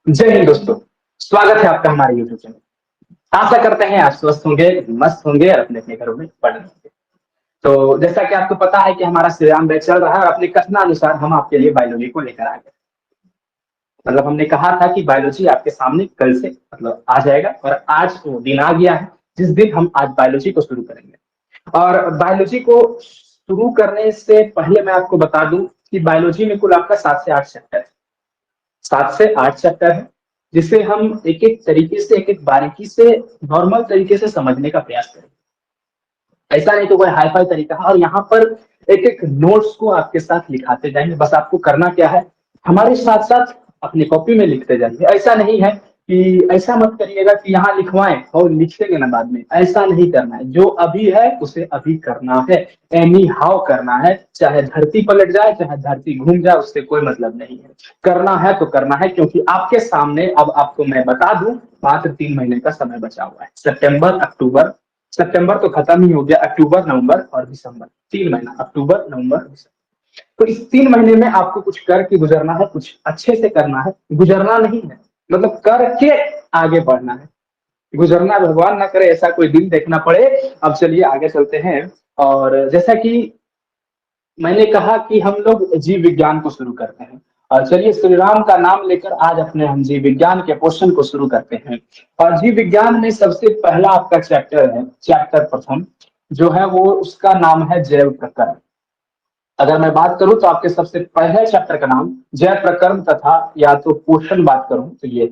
जय हिंद दोस्तों। स्वागत है आपका हमारे यूट्यूब चैनल। आशा करते हैं आप स्वस्थ होंगे, मस्त होंगे और अपने अपने घरों में पढ़ होंगे। तो जैसा कि आपको पता है कि हमारा श्री राम बैच चल रहा है और अपने कथनानुसार हम आपके लिए बायोलॉजी को लेकर आ गए। मतलब हमने कहा था कि बायोलॉजी आपके सामने कल से मतलब आ जाएगा और आज वो दिन आ गया है जिस दिन हम आज बायोलॉजी को शुरू करेंगे। और बायोलॉजी को शुरू करने से पहले मैं आपको बता दूं कि बायोलॉजी में कुल आपका 7 से 8 चैप्टर है। 7 से 8 चैप्टर है जिसे हम एक एक तरीके से एक एक बारीकी से नॉर्मल तरीके से समझने का प्रयास करें। ऐसा नहीं तो कोई हाई फाई तरीका है और यहाँ पर एक एक नोट्स को आपके साथ लिखाते जाएंगे। बस आपको करना क्या है, हमारे साथ साथ अपनी कॉपी में लिखते जाइए। ऐसा नहीं है कि ऐसा मत करिएगा कि यहाँ लिखवाएं और लिखेंगे ना बाद में, ऐसा नहीं करना है। जो अभी है उसे अभी करना है, एनी हाउ करना है। चाहे धरती पलट जाए, चाहे धरती घूम जाए, उससे कोई मतलब नहीं है। करना है तो करना है, क्योंकि आपके सामने अब आपको मैं बता दूं मात्र 3 महीने का समय बचा हुआ है। सितंबर अक्टूबर, सितंबर तो खत्म ही हो गया, अक्टूबर नवंबर और दिसंबर, 3 महीना, अक्टूबर नवंबर दिसंबर। तो इस 3 महीने में आपको कुछ करके गुजरना है, कुछ अच्छे से करना है। गुजरना नहीं है, मतलब करके आगे बढ़ना है। गुजरना भगवान ना करे ऐसा कोई दिन देखना पड़े। अब चलिए आगे चलते हैं। और जैसा कि मैंने कहा कि हम लोग जीव विज्ञान को शुरू करते हैं। और चलिए श्री राम का नाम लेकर आज अपने हम जीव विज्ञान के पोर्शन को शुरू करते हैं। और जीव विज्ञान में सबसे पहला आपका चैप्टर है, चैप्टर प्रथम जो है वो उसका नाम है जैव प्रकरण। अगर मैं बात करूं तो आपके सबसे पहले चैप्टर का नाम जैव प्रकरण तथा या तो पोषण बात करूं तो ये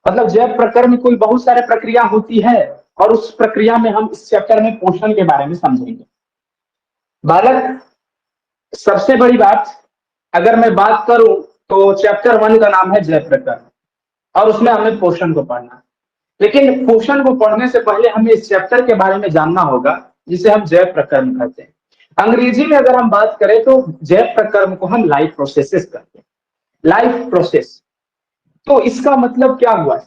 मतलब जैव प्रकरण में कोई बहुत सारे प्रक्रिया होती है और उस प्रक्रिया में हम इस चैप्टर में पोषण के बारे में समझेंगे। बालक, सबसे बड़ी बात अगर मैं बात करूं तो चैप्टर 1 का नाम है जैव प्रकरण और उसमें हमें पोषण को पढ़ना है। लेकिन पोषण को पढ़ने से पहले हमें इस चैप्टर के बारे में जानना होगा जिसे हम जैव प्रकरण कहते हैं। अंग्रेजी में अगर हम बात करें तो जैव प्रकरण को हम लाइफ प्रोसेसेस कहते हैं। लाइफ प्रोसेस, तो इसका मतलब क्या हुआ?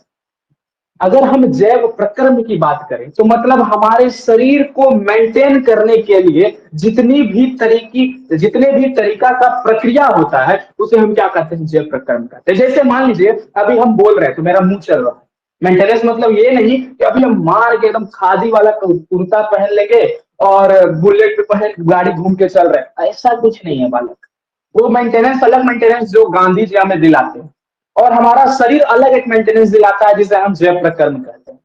अगर हम जैव प्रक्रम की बात करें तो मतलब हमारे शरीर को मेंटेन करने के लिए जितने भी तरीका का प्रक्रिया होता है उसे हम क्या कहते हैं? जैव प्रक्रम कहते हैं। जैसे मान लीजिए अभी हम बोल रहे हैं तो मेरा मुंह चल रहा है। मेंटेनेंस मतलब ये नहीं कि अभी हम मार के एकदम खादी वाला कुर्ता पहन लेंगे और बुलेट पे पहन गाड़ी घूम के चल रहे हैं, ऐसा कुछ नहीं है बालक। वो मेंटेनेंस अलग मेंटेनेंस जो गांधी जी हमें दिलाते हैं और हमारा शरीर अलग एक मेंटेनेंस दिलाता है जिसे हम जैव प्रकर्म कहते हैं।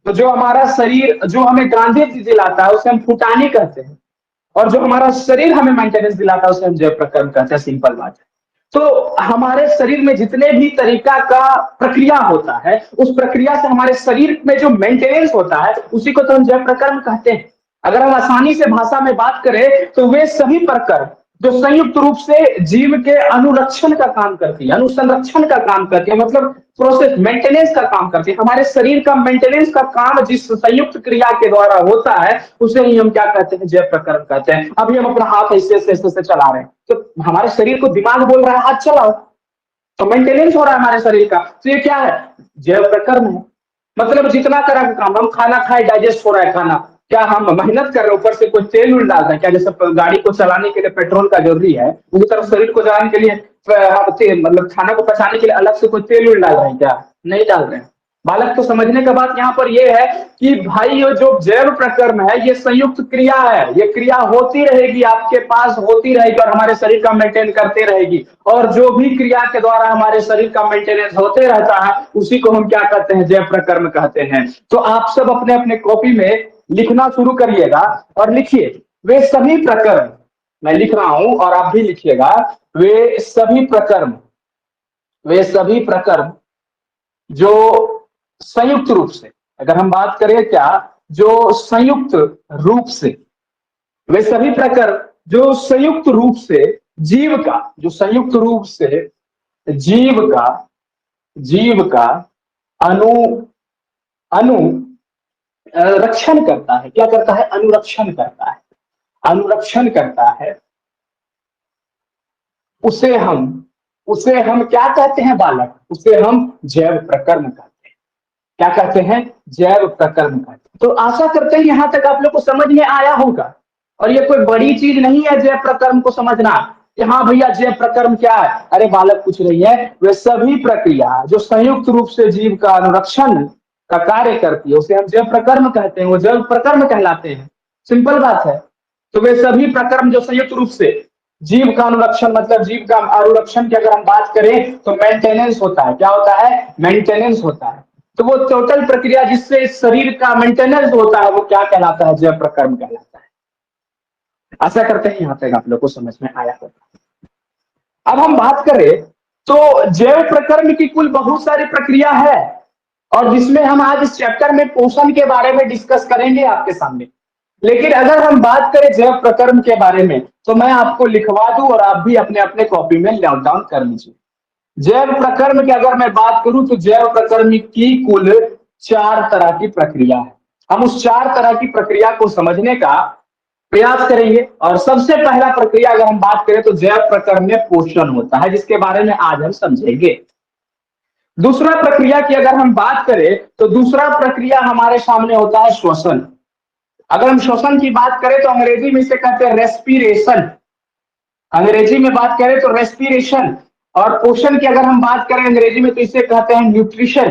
तो जो हमारा शरीर जो हमें गांधी जी दिलाता है उसे हम फुटानी कहते हैं और जो हमारा शरीर हमें मेंटेनेंस दिलाता है उसे हम जैव प्रकर्म कहते हैं। सिंपल बात है। तो हमारे शरीर में जितने भी तरीका का प्रक्रिया होता है उस प्रक्रिया से हमारे शरीर में जो मेंटेनेंस होता है उसी को तो हम जैव प्रकर्म कहते हैं। अगर हम आसानी से भाषा में बात करें तो वे सभी प्रकर्म जो संयुक्त रूप से जीव के अनुरक्षण का काम करती है, अनुसंरक्षण का काम करती है, मतलब प्रोसेस मेंटेनेंस का काम करती है। हमारे शरीर का मेंटेनेंस का काम जिस संयुक्त क्रिया के द्वारा होता है उसे ही हम क्या कहते हैं? जैव प्रकरण कहते हैं। अभी हम अपना हाथ ऐसे ऐसे ऐसे चला रहे हैं तो हमारे शरीर को दिमाग बोल रहा है हाथ चलाओ, तो मेंटेनेंस हो रहा है हमारे शरीर का। तो ये क्या है? जैव प्रकरण है। मतलब जितना तरह का काम, हम खाना खाए डाइजेस्ट हो रहा है खाना, क्या हम मेहनत कर रहे हैं ऊपर से कोई तेल उल डाल रहे हैं क्या? जैसे गाड़ी को चलाने के लिए पेट्रोल का जरूरी है उसी तरह शरीर को चलाने के लिए मतलब खाना को पचाने के लिए अलग से कोई तेल उल डाल रहे हैं क्या? नहीं डाल रहे हैं। बालक को समझने का बात यहाँ पर यह है कि भाई ये जो जैव प्रकरण है ये संयुक्त क्रिया है। ये क्रिया होती रहेगी, आपके पास होती रहेगी और हमारे शरीर का मेंटेन करते रहेगी। और जो भी क्रिया के द्वारा हमारे शरीर का मेंटेनेंस होते रहता है उसी को हम क्या कहते हैं? जैव प्रकरण कहते हैं। तो आप सब अपने अपने कॉपी में लिखना शुरू करिएगा और लिखिए वे सभी प्रकरण, मैं लिख रहा हूं और आप भी लिखिएगा, वे सभी प्रकरण, वे सभी प्रकरण जो संयुक्त रूप से, अगर हम बात करें क्या, जो संयुक्त रूप से, वे सभी प्रकरण जो संयुक्त रूप से जीव का, जो संयुक्त रूप से जीव का अनु अनु रक्षण करता है। क्या करता है? अनुरक्षण करता है। अनुरक्षण करता है उसे हम क्या कहते हैं बालक? उसे हम जैव प्रकरण कहते हैं। क्या कहते हैं? जैव प्रकरण कहते हैं। तो आशा करते हैं यहां तक आप लोग को समझ में आया होगा। और ये कोई बड़ी चीज नहीं है जैव प्रकरण को समझना। कि हाँ भैया जैव प्रकर्म क्या है। अरे बालक पूछ रही है, वे सभी प्रक्रिया जो संयुक्त रूप से जीव का अनुरक्षण का कार्य करती है उसे हम जैव प्रकर्म कहते हैं, वो जैव प्रकर्म कहलाते हैं। सिंपल बात है। तो वे सभी प्रकर्म जो संयुक्त रूप से जीव का अनुरक्षण, मतलब जीव का अनुरक्षण की अगर हम बात करें तो मेंटेनेंस होता है। क्या होता है? मेंटेनेंस होता है। तो वो टोटल प्रक्रिया जिससे शरीर का मेंटेनेंस होता है वो क्या कहलाता है? जैव प्रकर्म कहलाता है। आशा करते हैं यहाँ तक आप लोग को समझ में आया होगा। अब हम बात करें तो जैव प्रकर्म की कुल बहुत सारी प्रक्रिया है, और जिसमें हम आज इस चैप्टर में पोषण के बारे में डिस्कस करेंगे आपके सामने। लेकिन अगर हम बात करें जैव प्रकर्म के बारे में तो मैं आपको लिखवा दूं और आप भी अपने अपने कॉपी में नोट डाउन कर लीजिए। जैव प्रकर्म की अगर मैं बात करूं तो जैव प्रकर्म की कुल 4 तरह की प्रक्रिया है। हम उस 4 तरह की प्रक्रिया को समझने का प्रयास करेंगे। और सबसे पहला प्रक्रिया अगर हम बात करें तो जैव प्रकर्म में पोषण होता है, जिसके बारे में आज हम समझेंगे। दूसरा प्रक्रिया की अगर हम बात करें तो दूसरा प्रक्रिया हमारे सामने होता है श्वसन। अगर हम श्वसन की बात करें तो अंग्रेजी में इसे कहते हैं रेस्पिरेशन। अंग्रेजी में बात करें तो रेस्पिरेशन। और पोषण की अगर हम बात करें अंग्रेजी में तो इसे कहते हैं न्यूट्रिशन।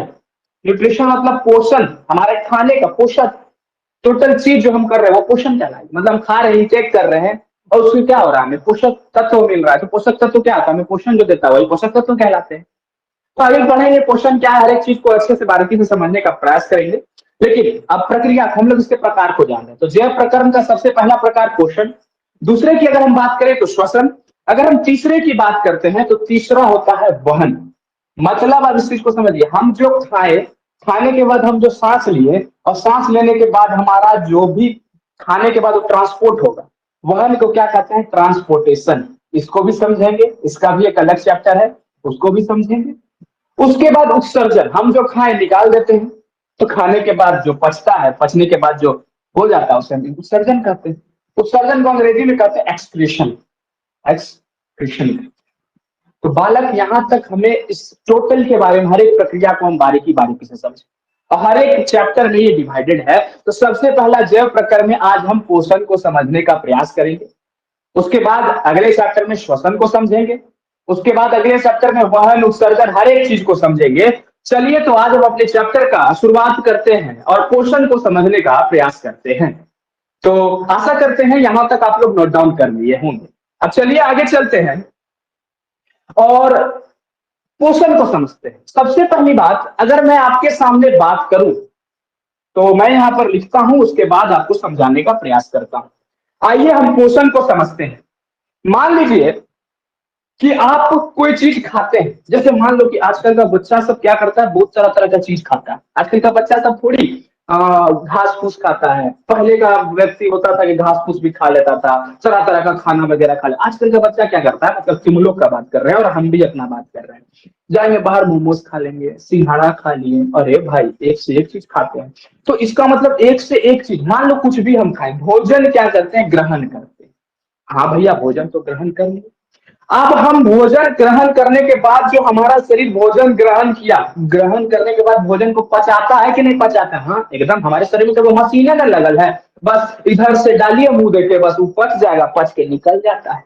न्यूट्रिशन मतलब पोषण, हमारे खाने का पोषण। टोटल चीज जो हम कर रहे हैं वो पोषण कहलाएगी। मतलब हम खा रहे हैं, इंटेक कर रहे हैं और उससे क्या हो रहा है? हमें पोषक तत्व मिल रहा है। तो पोषक तत्व क्या आता है? हमें पोषण जो देता है वही पोषक तत्व कहलाते हैं। तो आगे बढ़ेंगे, पोषण क्या है, हर एक चीज को अच्छे से बारीकी से समझने का प्रयास करेंगे। लेकिन अब प्रक्रिया हम लोग इसके प्रकार को जान रहे हैं। तो जैव प्रकर्म का सबसे पहला प्रकार पोषण। दूसरे की अगर हम बात करें तो श्वसन। अगर हम तीसरे की बात करते हैं तो तीसरा होता है वहन। मतलब अब इस चीज को समझिए, हम जो खाए, खाने के बाद हम जो सांस लिए और सांस लेने के बाद हमारा जो भी खाने के बाद वो ट्रांसपोर्ट होगा, वहन को क्या कहते हैं? ट्रांसपोर्टेशन। इसको भी समझेंगे, इसका भी एक अलग चैप्टर है, उसको भी समझेंगे। उसके बाद उत्सर्जन, हम जो खाए निकाल देते हैं, तो खाने के बाद जो पचता है, पचने के बाद जो हो जाता है उसे हम उत्सर्जन कहते हैं। उत्सर्जन को अंग्रेजी में कहते हैं एक्सक्रीशन। एक्सक्रीशन। तो बालक यहां तक हमें इस टोटल के बारे में, हर एक प्रक्रिया को हम बारीकी बारीकी से समझें और हर एक चैप्टर में ये डिवाइडेड है। तो सबसे पहला जैव प्रकर्म में आज हम पोषण को समझने का प्रयास करेंगे। उसके बाद अगले चैप्टर में श्वसन को समझेंगे। उसके बाद अगले चैप्टर में वहन, उत्सर्जन, हर एक चीज को समझेंगे। चलिए तो आज हम अपने चैप्टर का शुरुआत करते हैं और पोषण को समझने का प्रयास करते हैं। तो आशा करते हैं यहां तक आप लोग नोट डाउन कर लिए होंगे। अब चलिए आगे चलते हैं और पोषण को समझते हैं। सबसे पहली बात, अगर मैं आपके सामने बात करूं तो मैं यहां पर लिखता हूं, उसके बाद आपको समझाने का प्रयास करता हूं। आइए हम पोषण को समझते हैं। मान लीजिए कि आप कोई चीज खाते हैं। जैसे मान लो कि आजकल का बच्चा सब क्या करता है, बहुत तरह तरह का चीज खाता है। आजकल का बच्चा सब थोड़ी घास फूस खाता है। पहले का व्यक्ति होता था कि घास फूस भी खा लेता था, तरह तरह का खाना वगैरह खा ले। आजकल का बच्चा क्या करता है, मतलब तुम लोग का बात कर रहे हैं और हम भी अपना बात कर रहे हैं, जाएंगे बाहर मोमोज खा लेंगे, सिंघाड़ा खा लिए, अरे भाई एक से एक चीज खाते हैं। तो इसका मतलब एक से एक चीज, मान लो कुछ भी हम खाएं, भोजन क्या करते हैं? ग्रहण करते हैं। हाँ भैया भोजन तो ग्रहण कर लिए। अब हम भोजन ग्रहण करने के बाद जो हमारा शरीर भोजन ग्रहण किया, ग्रहण करने के बाद भोजन को पचाता है कि नहीं पचाता? हाँ एकदम, हमारे शरीर में तो वो मशीनें न लगल है, बस इधर से डालिए मुंह देके, बस वो पच जाएगा, पच के निकल जाता है।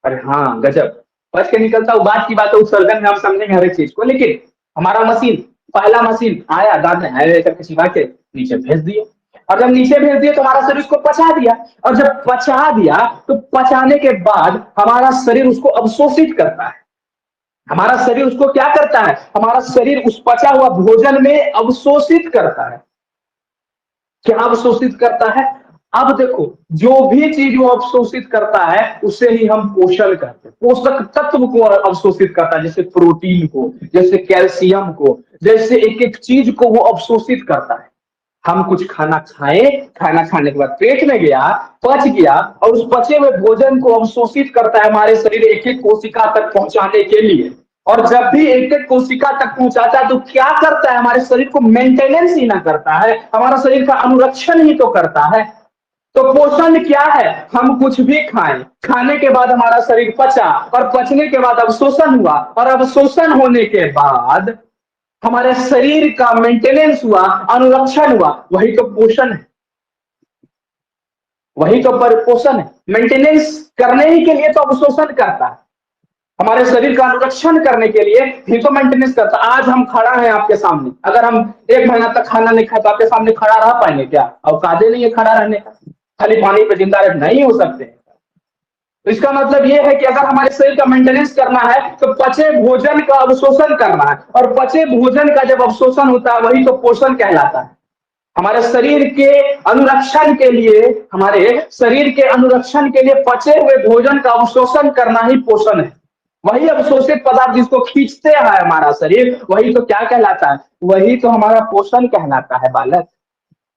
अरे हाँ गजब, पच के निकलता है, बात की बात है। उत्सर्जन में हम समझेंगे हर एक चीज को। लेकिन हमारा मशीन, पहला मशीन आया, दांत में आया करके छिपा के नीचे भेज दिए। और जब नीचे भेज दिए तो हमारा शरीर उसको पचा दिया। और जब पचा दिया तो पचाने के बाद हमारा शरीर उसको अवशोषित करता है। हमारा शरीर उसको क्या करता है? हमारा शरीर उस पचा हुआ भोजन में अवशोषित करता है। क्या अवशोषित करता है? अब देखो, जो भी चीज वो अवशोषित करता है उसे ही हम पोषण कहते हैं। पोषक तत्व को अवशोषित करता है, जैसे प्रोटीन को, जैसे कैल्शियम को, जैसे एक एक चीज को वो अवशोषित करता है। हम कुछ खाना खाए, खाना खाने के बाद पेट में गया, पच गया, और उस पचे हुए भोजन को अवशोषित करता है हमारे शरीर एक एक कोशिका तक पहुंचाने के लिए। और जब भी एक एक कोशिका तक पहुंचाता है तो क्या करता है? हमारे शरीर को मेंटेनेंस ही ना करता है, हमारा शरीर का अनुरक्षण ही तो करता है। तो पोषण क्या है? हम कुछ भी खाएं, खाने के बाद हमारा शरीर पचा, और पचने के बाद अवशोषण हुआ, और अवशोषण होने के बाद हमारे शरीर का मेंटेनेंस हुआ, अनुरक्षण हुआ, वही तो पोषण है। वही तो पोषण है। मेंटेनेंस करने ही के लिए तो अवशोषण करता है, हमारे शरीर का अनुरक्षण करने के लिए ही तो मेंटेनेंस करता है। आज हम खड़ा है आपके सामने, अगर हम 1 महीना तक खाना नहीं खाए तो आपके सामने खड़ा रह पाएंगे क्या? औकात नहीं है खड़ा रहने का, खाली पानी पे जिंदा रह नहीं हो सकते। तो इसका मतलब ये है कि अगर हमारे शरीर का मेंटेनेंस करना है तो पचे भोजन का अवशोषण करना है, और पचे भोजन का जब अवशोषण होता है वही तो पोषण कहलाता है। हमारे शरीर के अनुरक्षण के लिए, हमारे शरीर के अनुरक्षण के लिए पचे हुए भोजन का अवशोषण करना ही पोषण है। वही अवशोषित पदार्थ जिसको खींचते हैं हमारा शरीर, वही तो क्या कहलाता है? वही तो हमारा पोषण कहलाता है बालक।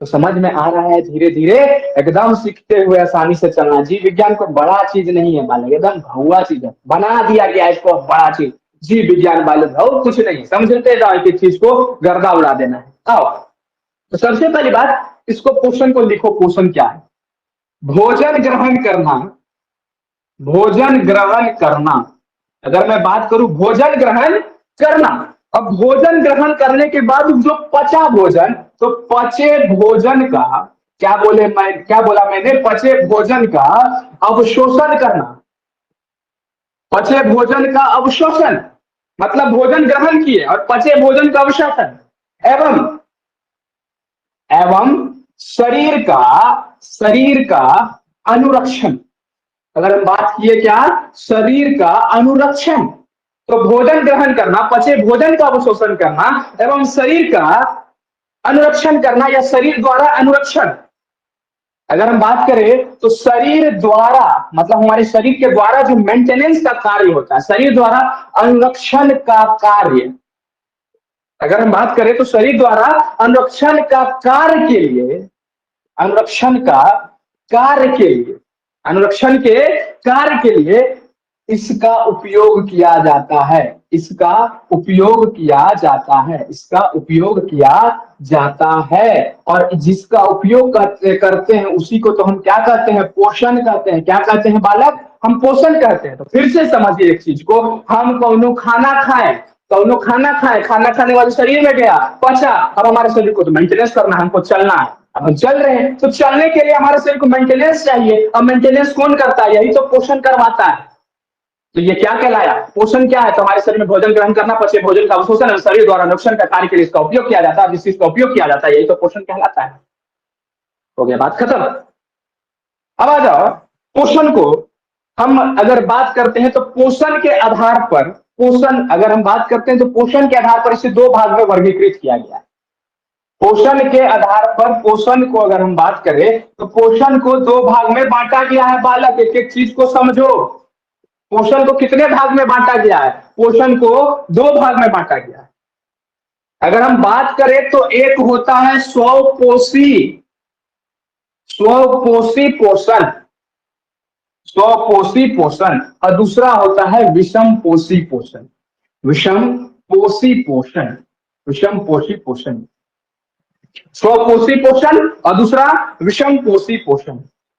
तो समझ में आ रहा है धीरे धीरे, एकदम सीखते हुए आसानी से चलना। जीव विज्ञान कोई बड़ा चीज नहीं है बालक, एकदम भौआ चीज है, बना दिया गया इसको बड़ा चीज। जीव विज्ञान बालक और कुछ नहीं, समझते जाओ कि चीज को गर्दा उड़ा देना है। आओ, तो सबसे पहली बात, इसको पोषण को लिखो। पोषण क्या है? भोजन ग्रहण करना, भोजन ग्रहण करना। अगर मैं बात करूं भोजन ग्रहण करना, अब भोजन ग्रहण करने के बाद जो पचा भोजन, तो पचे भोजन का क्या बोला मैंने? पचे भोजन का अवशोषण करना। पचे भोजन का अवशोषण मतलब भोजन ग्रहण किए और पचे भोजन का अवशोषण, एवं एवं शरीर का अनुरक्षण। अगर हम बात किए क्या? शरीर का अनुरक्षण। तो भोजन ग्रहण करना, पचे भोजन का अवशोषण करना, एवं शरीर का अनुरक्षण करना या शरीर द्वारा अनुरक्षण। अगर हम बात करें तो शरीर द्वारा मतलब हमारे शरीर के द्वारा जो मेंटेनेंस का कार्य होता है, शरीर द्वारा अनुरक्षण का कार्य। अगर हम बात करें तो शरीर द्वारा अनुरक्षण का कार्य के लिए, अनुरक्षण का कार्य के लिए, अनुरक्षण के कार्य के लिए इसका उपयोग किया जाता है। इसका उपयोग किया जाता है, इसका उपयोग किया जाता है। और जिसका उपयोग करते हैं उसी को तो हम क्या कहते हैं? पोषण कहते हैं। क्या कहते हैं बालक? हम पोषण कहते हैं। तो फिर से समझिए एक चीज को, हम कौनो खाना खाएं, कौनो खाना खाएं, खाना खाने वाले शरीर में गया, पचा, अब हमारे शरीर को तो मेंटेनेंस करना है, हमको चलना है। अब हम चल रहे हैं तो चलने के लिए हमारे शरीर को मेंटेनेंस चाहिए। अब मेंटेनेंस कौन करता है? यही तो पोषण करवाता है। तो ये क्या कहलाया? पोषण क्या है? तो हमारे शरीर में भोजन ग्रहण करना, पचे भोजन का अवशोषण और शरीर द्वारा नुकसान का कार्य के लिए इसका उपयोग किया जाता है। जिस चीज का उपयोग किया जाता है यही तो पोषण कहलाता है। हो गया बात खत्म। अब आ जाओ, पोषण को हम अगर बात करते हैं तो पोषण के आधार पर, पोषण अगर हम बात करते हैं तो पोषण के आधार पर इसे 2 भाग में वर्गीकृत किया गया है। पोषण के आधार पर पोषण को अगर हम बात करें तो पोषण को 2 भाग में बांटा गया है बालक। एक एक चीज को समझो। पोषण को कितने भाग में बांटा गया है? पोषण को 2 भाग में बांटा गया है। अगर हम बात करें तो एक होता है स्वपोषी, स्वपोषी पोषण, स्वपोषी पोषण, और दूसरा होता है विषम पोषी पोषण। विषम पोषी पोषण, विषम पोषी पोषण, स्वपोषी पोषण और दूसरा विषम पोषी पोषण।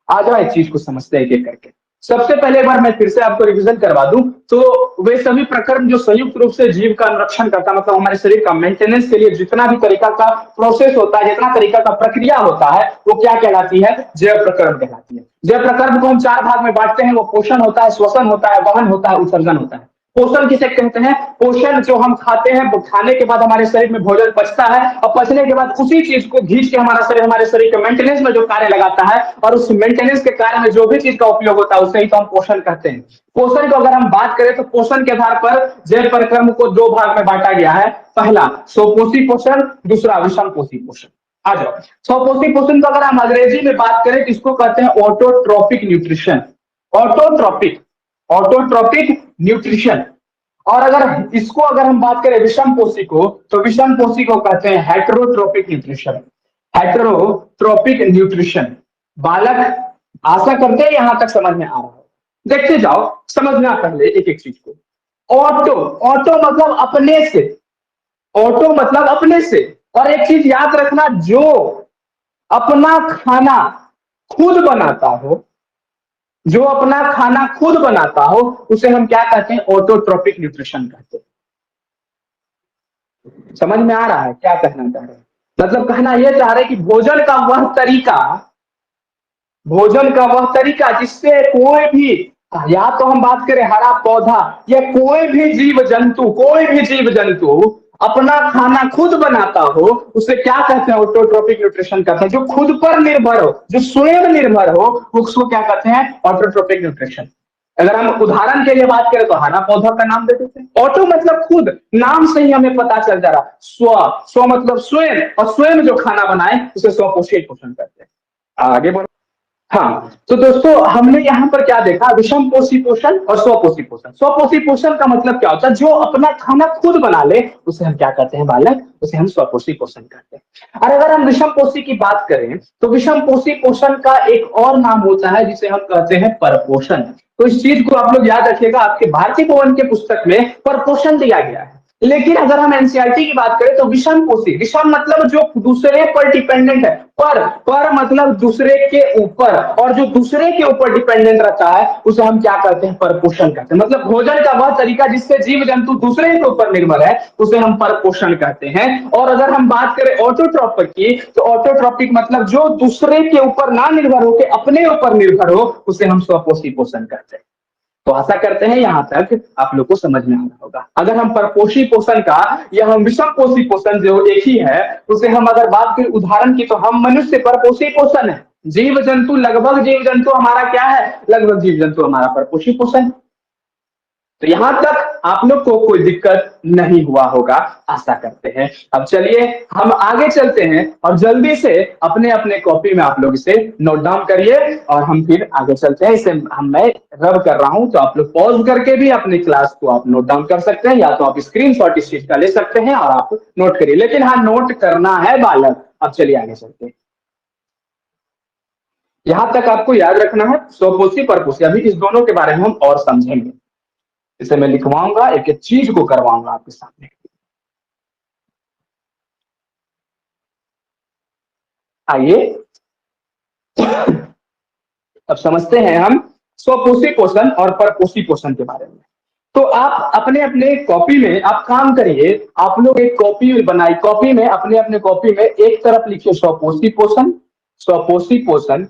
आ जाओ एक चीज को समझते हैं एक एक करके। सबसे पहले एक बार मैं फिर से आपको रिवीजन करवा दूं तो वे सभी प्रकरण जो संयुक्त रूप से जीव का अनुरक्षण करता, मतलब हमारे शरीर का मेंटेनेंस के लिए जितना भी तरीका का प्रोसेस होता है, जितना तरीका का प्रक्रिया होता है, वो क्या कहलाती है? जैव प्रकरण कहलाती है। जैव प्रकरण को हम 4 भाग में बांटते हैं। वो पोषण होता है, श्वसन होता है, वहन होता है, उत्सर्जन होता है। पोषण किसे कहते हैं? पोषण जो हम खाते हैं, वो खाने के बाद हमारे शरीर में भोजन पचता है और पचने के बाद उसी चीज को खींच के हमारे शरीर के मेंटेनेंस में जो कार्य लगाता है, और उस मेंटेनेंस के कार्य में जो भी चीज का उपयोग होता है उसे ही तो हम पोषण कहते हैं। पोषण को अगर हम बात करें तो पोषण के आधार पर जैव परिक्रम को 2 भाग में बांटा गया है। पहला स्वपोषी पोषण, दूसरा विषम पोषी पोषण। आ जाओ, स्वपोषी पोषण को अगर हम अंग्रेजी में बात करें तो इसको कहते हैं autotrophic nutrition. Autotrophic, autotrophic nutrition. और अगर इसको अगर हम बात करें विषम पोषी को, तो विषम पोषी को कहते हैं हेटेरोट्रोपिक न्यूट्रिशन। हेटेरोट्रोपिक न्यूट्रिशन। बालक आशा करते हैं यहां तक समझ में आ रहा है। देखते जाओ, समझना पहले एक एक चीज को। ऑटो, ऑटो मतलब अपने से, ऑटो मतलब अपने से। और एक चीज याद रखना, जो अपना खाना खुद बनाता हो, जो अपना खाना खुद बनाता हो, उसे हम क्या कहते हैं? ऑटोट्रोपिक न्यूट्रिशन कहते हैं। समझ में आ रहा है क्या कहना चाह रहे हैं? मतलब कहना यह चाह रहे हैं कि भोजन का वह तरीका, भोजन का वह तरीका जिससे कोई भी, या तो हम बात करें हरा पौधा या कोई भी जीव जंतु अपना खाना खुद बनाता हो, उसे क्या कहते हैं? ऑटोट्रॉपिक न्यूट्रिशन कहते हैं। जो खुद पर निर्भर हो, जो स्वयं निर्भर हो, उसको क्या कहते हैं? Autotrophic nutrition. अगर हम उदाहरण के लिए बात करें तो हरा पौधा का नाम दे देते हैं। ऑटो मतलब खुद, नाम से ही हमें पता चल जा रहा। स्व मतलब स्वयं, और स्वयं जो खाना बनाए उसे स्वपोषी पोषण करते हैं। आगे बढ़ो। हाँ, तो दोस्तों हमने यहाँ पर क्या देखा? विषम पोषी पोषण और स्वपोषी पोषण। स्वपोषी पोषण का मतलब क्या होता है? जो अपना खाना खुद बना ले उसे हम क्या कहते हैं बालक? उसे हम स्वपोषी पोषण कहते हैं। और अगर हम विषम पोषी की बात करें तो विषम पोषी पोषण का एक और नाम होता है जिसे हम कहते हैं परपोषण। तो इस चीज को आप लोग याद रखिएगा, आपके भारतीय भवन के पुस्तक में परपोषण दिया गया है। लेकिन अगर हम एनसीईआरटी की बात करें तो विषम पोषी, विषम मतलब जो दूसरे पर डिपेंडेंट है, पर मतलब दूसरे के ऊपर, और जो दूसरे के ऊपर डिपेंडेंट रहता है उसे हम क्या कहते हैं? परपोषण कहते हैं। मतलब भोजन का वह तरीका जिससे जीव जंतु दूसरे के ऊपर निर्भर है उसे हम परपोषण कहते हैं। और अगर हम बात करें ऑटोट्रॉपिक की, तो ऑटोट्रॉपिक मतलब जो दूसरे के ऊपर ना निर्भर होकर अपने ऊपर निर्भर हो उसे हम स्वपोषी पोषण कहते हैं। तो आशा करते हैं यहां तक आप लोग को समझ में आ रहा होगा। अगर हम परपोषी पोषण का या हम विषम पोषी पोषण जो एक ही है उसे हम अगर बात करें उदाहरण की, तो हम मनुष्य परपोषी पोषण है। जीव जंतु, लगभग जीव जंतु हमारा क्या है? लगभग जीव जंतु हमारा परपोषी पोषण। तो यहां तक आप लोग को कोई दिक्कत नहीं हुआ होगा, आशा करते हैं। अब चलिए हम आगे चलते हैं और जल्दी से अपने अपने कॉपी में आप लोग इसे नोट डाउन करिए और हम फिर आगे चलते हैं। इसे मैं रब कर रहा हूं तो आप लोग पॉज करके भी अपनी क्लास को आप नोट डाउन कर सकते हैं, या तो आप स्क्रीनशॉट इस चीज का ले सकते हैं और आप नोट करिए। लेकिन हाँ, नोट करना है बालक। अब चलिए आगे चलते हैं। यहां तक आपको याद रखना है स्वपोषी परपोषी। अभी इस दोनों के बारे में हम और समझेंगे। इसे मैं लिखवाऊंगा, एक एक चीज को करवाऊंगा आपके सामने। आइए अब समझते हैं हम स्वपोषी पोषण और परपोषी पोषण के बारे में। तो आप अपने अपने कॉपी में आप काम करिए। आप लोग एक कॉपी बनाई, कॉपी में अपने अपने कॉपी में एक तरफ लिखिए स्वपोषी पोषण, स्वपोषी पोषण,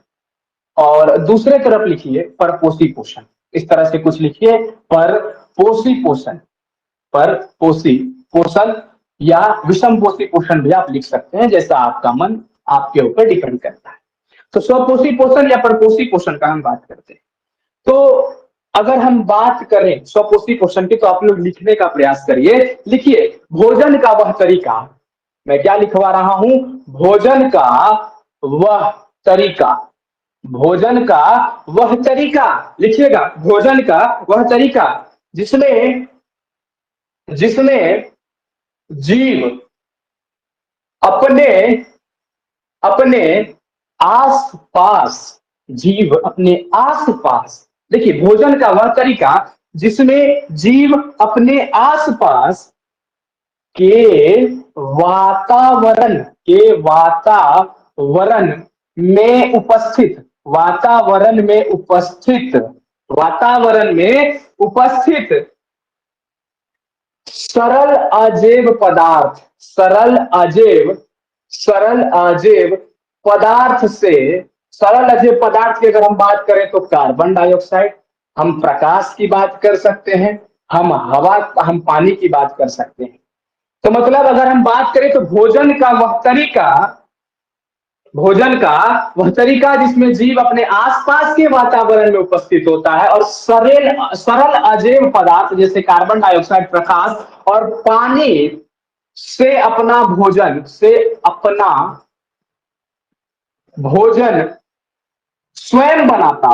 और दूसरे तरफ लिखिए परपोषी पोषण। इस तरह से कुछ लिखिए, परपोषी पोषण, परपोषी पोषण, या विषम पोषी पोषण भी आप लिख सकते हैं, जैसा आपका मन आपके ऊपर डिपेंड करता है। तो स्वपोषी पोषण या परपोषी पोषण का हम बात करते हैं। तो अगर हम बात करें स्वपोषी पोषण की, तो आप लोग लिखने का प्रयास करिए। लिखिए, भोजन का वह तरीका। मैं क्या लिखवा रहा हूं? भोजन का वह तरीका, भोजन का वह तरीका। लिखिएगा, भोजन का वह तरीका जिसमें जिसमें जीव अपने अपने आस पास, जीव अपने आस पास, देखिए भोजन का वह तरीका जिसमें जीव अपने आस पास के वातावरण में उपस्थित, वातावरण में उपस्थित सरल अजैव पदार्थ, सरल अजैव पदार्थ से, सरल अजैव पदार्थ की अगर हम बात करें तो कार्बन डाइऑक्साइड, हम प्रकाश की बात कर सकते हैं, हम हवा, हम पानी की बात कर सकते हैं। तो मतलब अगर हम बात करें तो भोजन का वह तरीका जिसमें जीव अपने आसपास के वातावरण में उपस्थित होता है और सरल अजैव पदार्थ जैसे कार्बन डाइऑक्साइड, प्रकाश और पानी से अपना भोजन स्वयं बनाता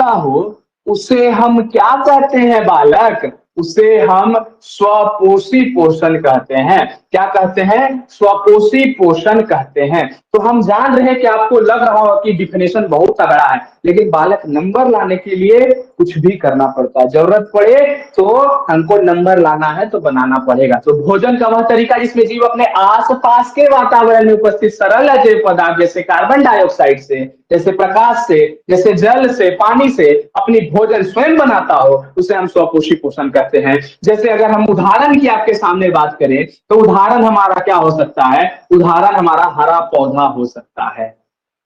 हो, उसे हम क्या कहते हैं बालक? उसे हम स्वपोषी पोषण कहते हैं। क्या कहते हैं? स्वपोषी पोषण कहते हैं। तो हम जान रहे हैं कि आपको लग रहा होगा कि डिफिनेशन बहुत तगड़ा है, लेकिन बालक नंबर लाने के लिए कुछ भी करना पड़ता है। जरूरत पड़े तो हमको नंबर लाना है तो बनाना पड़ेगा। तो भोजन का वह तरीका जिसमें जीव अपने आसपास के वातावरण में उपस्थित सरल अजैव पदार्थ जैसे कार्बन डाइऑक्साइड से, जैसे प्रकाश से, जैसे जल से, पानी से अपनी भोजन स्वयं बनाता हो, उसे हम स्वपोषी पोषण कहते हैं। जैसे अगर हम उदाहरण की आपके सामने बात करें तो उदाहरण उदाहरण हमारा क्या हो सकता है? उदाहरण हमारा हरा पौधा हो सकता है।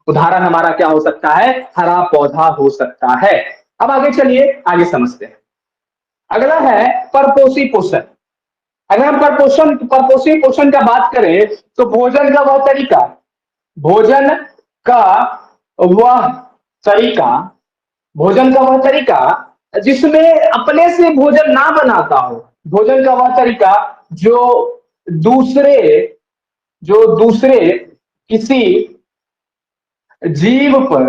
उदाहरण हमारा क्या हो सकता है? हरा पौधा हो सकता है। अब आगे चलिए, आगे समझते हैं। अगला है परपोषी पोषण। अगर हम परपोषी पोषण का बात करें तो भोजन का वह तरीका, भोजन का वह तरीका भोजन का वह तरीका जिसमें अपने से भोजन ना बनाता हो, भोजन का वह तरीका जो दूसरे दूसरे किसी जीव पर,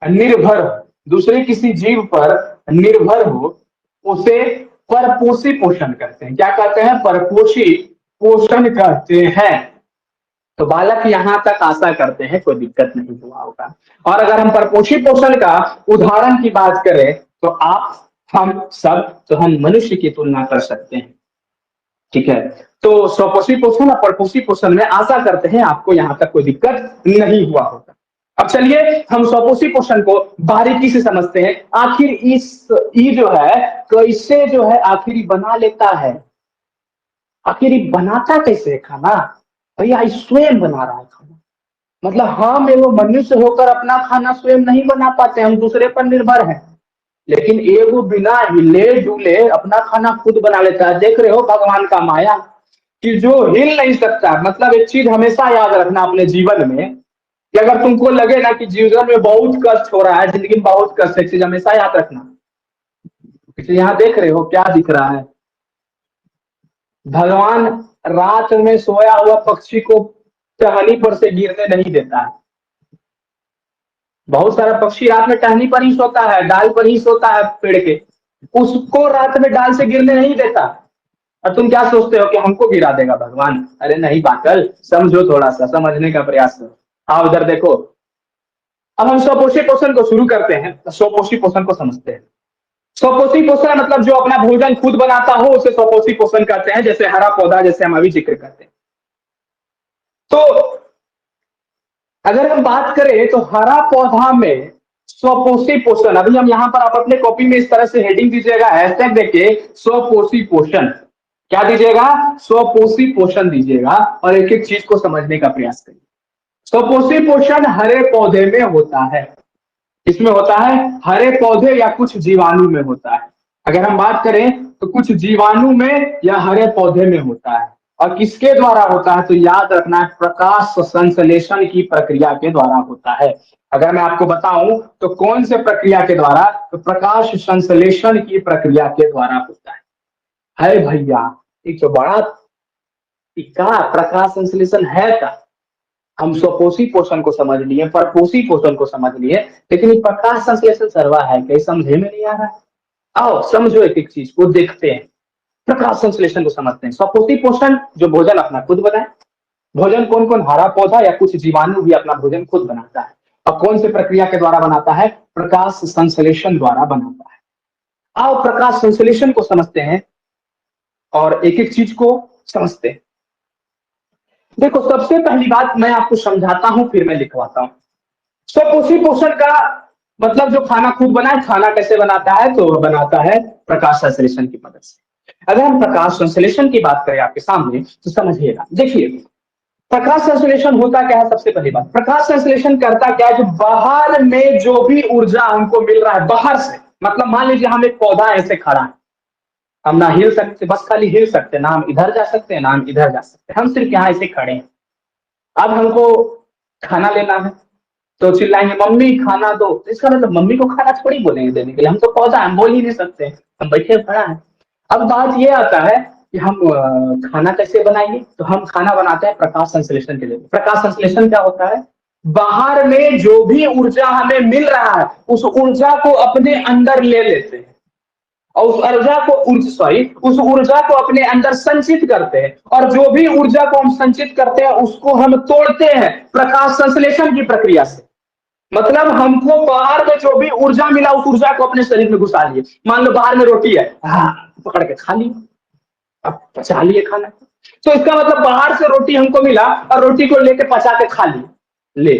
निर्भर हो, दूसरे किसी जीव पर निर्भर हो, उसे परपोषी पोषण कहते हैं। क्या कहते हैं? परपोषी पोषण कहते हैं। तो बालक यहां तक आशा करते हैं कोई दिक्कत नहीं हुआ होगा। और अगर हम परपोषी पोषण का उदाहरण की बात करें तो आप, हम मनुष्य की तुलना कर सकते हैं। ठीक है, तो स्वपोषी पोषण और परपोषी पोषण में आशा करते हैं आपको यहां तक कोई दिक्कत नहीं हुआ होगा। अब चलिए हम स्वपोषी पोषण को बारीकी से समझते हैं। आखिर ये जो है कैसे जो है आखिर बना लेता है, आखिर ये बनाता कैसे है खाना? भैया स्वयं बना रहा है खाना। मतलब हम एगो मनुष्य होकर अपना खाना स्वयं नहीं बना पाते, हम दूसरे पर निर्भर हैं, लेकिन एगो बिना हिले डुले अपना खाना खुद बना लेता है। देख रहे हो भगवान का माया कि जो हिल नहीं सकता। मतलब एक चीज हमेशा याद रखना अपने जीवन में कि अगर तुमको लगे ना कि जीवन में बहुत कष्ट हो रहा है, जिंदगी में बहुत कष्ट है, चीज हमेशा याद रखना। यहाँ देख रहे हो क्या दिख रहा है? भगवान रात में सोया हुआ पक्षी को टहनी पर से गिरने नहीं देता है। बहुत सारा पक्षी रात में टहनी पर ही सोता है, डाल पर ही सोता है पेड़ के, उसको रात में डाल से गिरने नहीं देता। और तुम क्या सोचते हो कि हमको गिरा देगा भगवान? अरे नहीं पागल, समझो, थोड़ा सा समझने का प्रयास करो। आओ उधर देखो। अब हम स्वपोषी पोषण को शुरू करते हैं, स्वपोषी पोषण को समझते हैं। स्वपोषी पोषण मतलब जो अपना भोजन खुद बनाता हो उसे स्वपोषी पोषण कहते हैं, जैसे हरा पौधा, जैसे हम अभी जिक्र करते हैं। तो अगर हम बात करें तो हरा पौधा में स्वपोषी पोषण, अभी हम यहाँ पर आप अपने कॉपी में इस तरह से हेडिंग दीजिएगा, हैशटैग देके स्वपोषी पोषण। क्या दीजिएगा? स्वपोषी पोषण दीजिएगा और एक एक चीज को समझने का प्रयास करिए। स्वपोषी पोषण हरे पौधे में होता है। इसमें होता है हरे पौधे या कुछ जीवाणु में होता है। अगर हम बात करें तो कुछ जीवाणु में या हरे पौधे में होता है। और किसके द्वारा होता है? तो याद रखना, प्रकाश संश्लेषण की प्रक्रिया के द्वारा होता है। अगर मैं आपको बताऊं तो कौन से प्रक्रिया के द्वारा? तो प्रकाश संश्लेषण की प्रक्रिया के द्वारा होता है भैया। एक तो बड़ा प्रकाश संश्लेषण है का। हम स्वपोषी पोषण को समझ लिए, परपोषी पोषण को समझ लिए, लेकिन ये प्रकाश संश्लेषण सर्वा है कहीं समझे में नहीं आ रहा है। आओ समझो, एक एक चीज को देखते हैं, प्रकाश संश्लेषण को समझते हैं। स्वपोषी पोषण जो भोजन अपना खुद बनाए। भोजन कौन कौन? हरा पौधा या कुछ जीवाणु भी अपना भोजन खुद बनाता है। और कौन से प्रक्रिया के द्वारा बनाता है? प्रकाश संश्लेषण द्वारा बनाता है। आओ प्रकाश संश्लेषण को समझते हैं और एक एक चीज को समझते हैं। देखो सबसे पहली बात मैं आपको समझाता हूं, फिर मैं लिखवाता हूं। स्वपोषी पोषण का मतलब जो खाना खुद बनाए, खाना कैसे बनाता है? तो बनाता है प्रकाश संश्लेषण की मदद से। अगर हम प्रकाश संश्लेषण की बात करें आपके सामने तो समझिएगा। देखिए प्रकाश संश्लेषण होता क्या है? सबसे पहली बात, प्रकाश संश्लेषण करता क्या है? जो बाहर में जो भी ऊर्जा हमको मिल रहा है बाहर से, मतलब मान लीजिए हम एक पौधा ऐसे खड़ा है, हम ना हिल सकते, बस खाली हिल सकते, ना हम इधर जा सकते हैं ना हम इधर जा सकते, हम सिर्फ यहाँ ऐसे खड़े हैं। अब हमको खाना लेना है तो चिल्लाएंगे मम्मी खाना दो, तो इसका मतलब मम्मी को खाना थोड़ी बोलेंगे देने के लिए, हम तो पौधा हम बोल ही नहीं सकते, हम बैठे खड़ा है। अब बात ये आता है कि हम खाना कैसे बनाएंगे? तो हम खाना बनाते हैं प्रकाश संश्लेषण के लिए। प्रकाश संश्लेषण क्या होता है? बाहर में जो भी ऊर्जा हमें मिल रहा है उस ऊर्जा को अपने अंदर ले लेते हैं और उस ऊर्जा को अपने अंदर संचित करते हैं, और जो भी ऊर्जा को हम संचित करते हैं उसको हम तोड़ते हैं प्रकाश संश्लेषण की प्रक्रिया से। मतलब हमको बाहर में जो भी ऊर्जा मिला उस ऊर्जा को अपने शरीर में घुसा लिए। मान लो बाहर में रोटी है, पकड़ के खा ली, अब पचा लिए खाना। तो इसका मतलब बाहर से रोटी हमको मिला और रोटी को लेके पचा के खा ली। ले,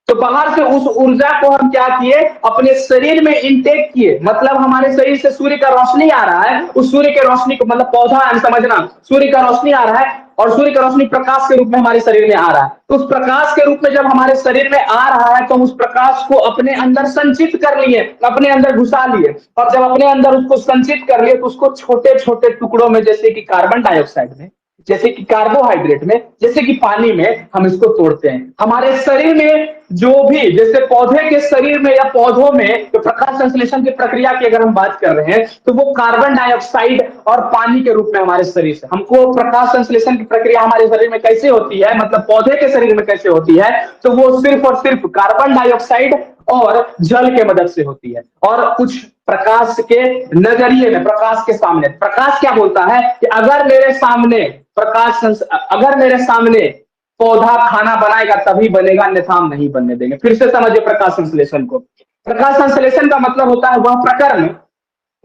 तो तो बाहर से उस ऊर्जा को हम क्या किए, अपने शरीर में इंटेक किए, मतलब हमारे शरीर से सूर्य का रोशनी आ रहा है, उस सूर्य के रोशनी को मतलब पौधा समझना, सूर्य का रोशनी आ रहा है और सूर्य का रोशनी प्रकाश के रूप में हमारे शरीर में आ रहा है, तो उस प्रकाश के रूप में जब हमारे शरीर में आ रहा है तो हम उस प्रकाश को अपने अंदर संचित कर लिए, अपने अंदर घुसा लिए, और जब अपने अंदर उसको संचित कर लिए तो उसको छोटे छोटे टुकड़ों में, जैसे कि कार्बन डाइऑक्साइड में, जैसे कि कार्बोहाइड्रेट में, जैसे कि पानी में, हम इसको तोड़ते हैं। हमारे शरीर में जो भी, जैसे पौधे के शरीर में या पौधों में तो प्रकाश संश्लेषण की प्रक्रिया की अगर हम बात कर रहे हैं तो वो कार्बन डाइऑक्साइड और पानी के रूप में हमारे शरीर से, हमको प्रकाश संश्लेषण की प्रक्रिया हमारे शरीर में कैसे होती है, मतलब पौधे के शरीर में कैसे होती है, तो वो सिर्फ और सिर्फ कार्बन डाइऑक्साइड और जल के मदद से होती है। और कुछ प्रकाश के नजरिए में, प्रकाश के सामने, प्रकाश क्या बोलता है कि अगर मेरे सामने अगर मेरे सामने पौधा खाना बनाएगा तभी बनेगा, अन्यथा हम नहीं बनने देंगे। फिर से समझिए प्रकाश संश्लेषण को। प्रकाश संश्लेषण का मतलब होता है वह प्रकरण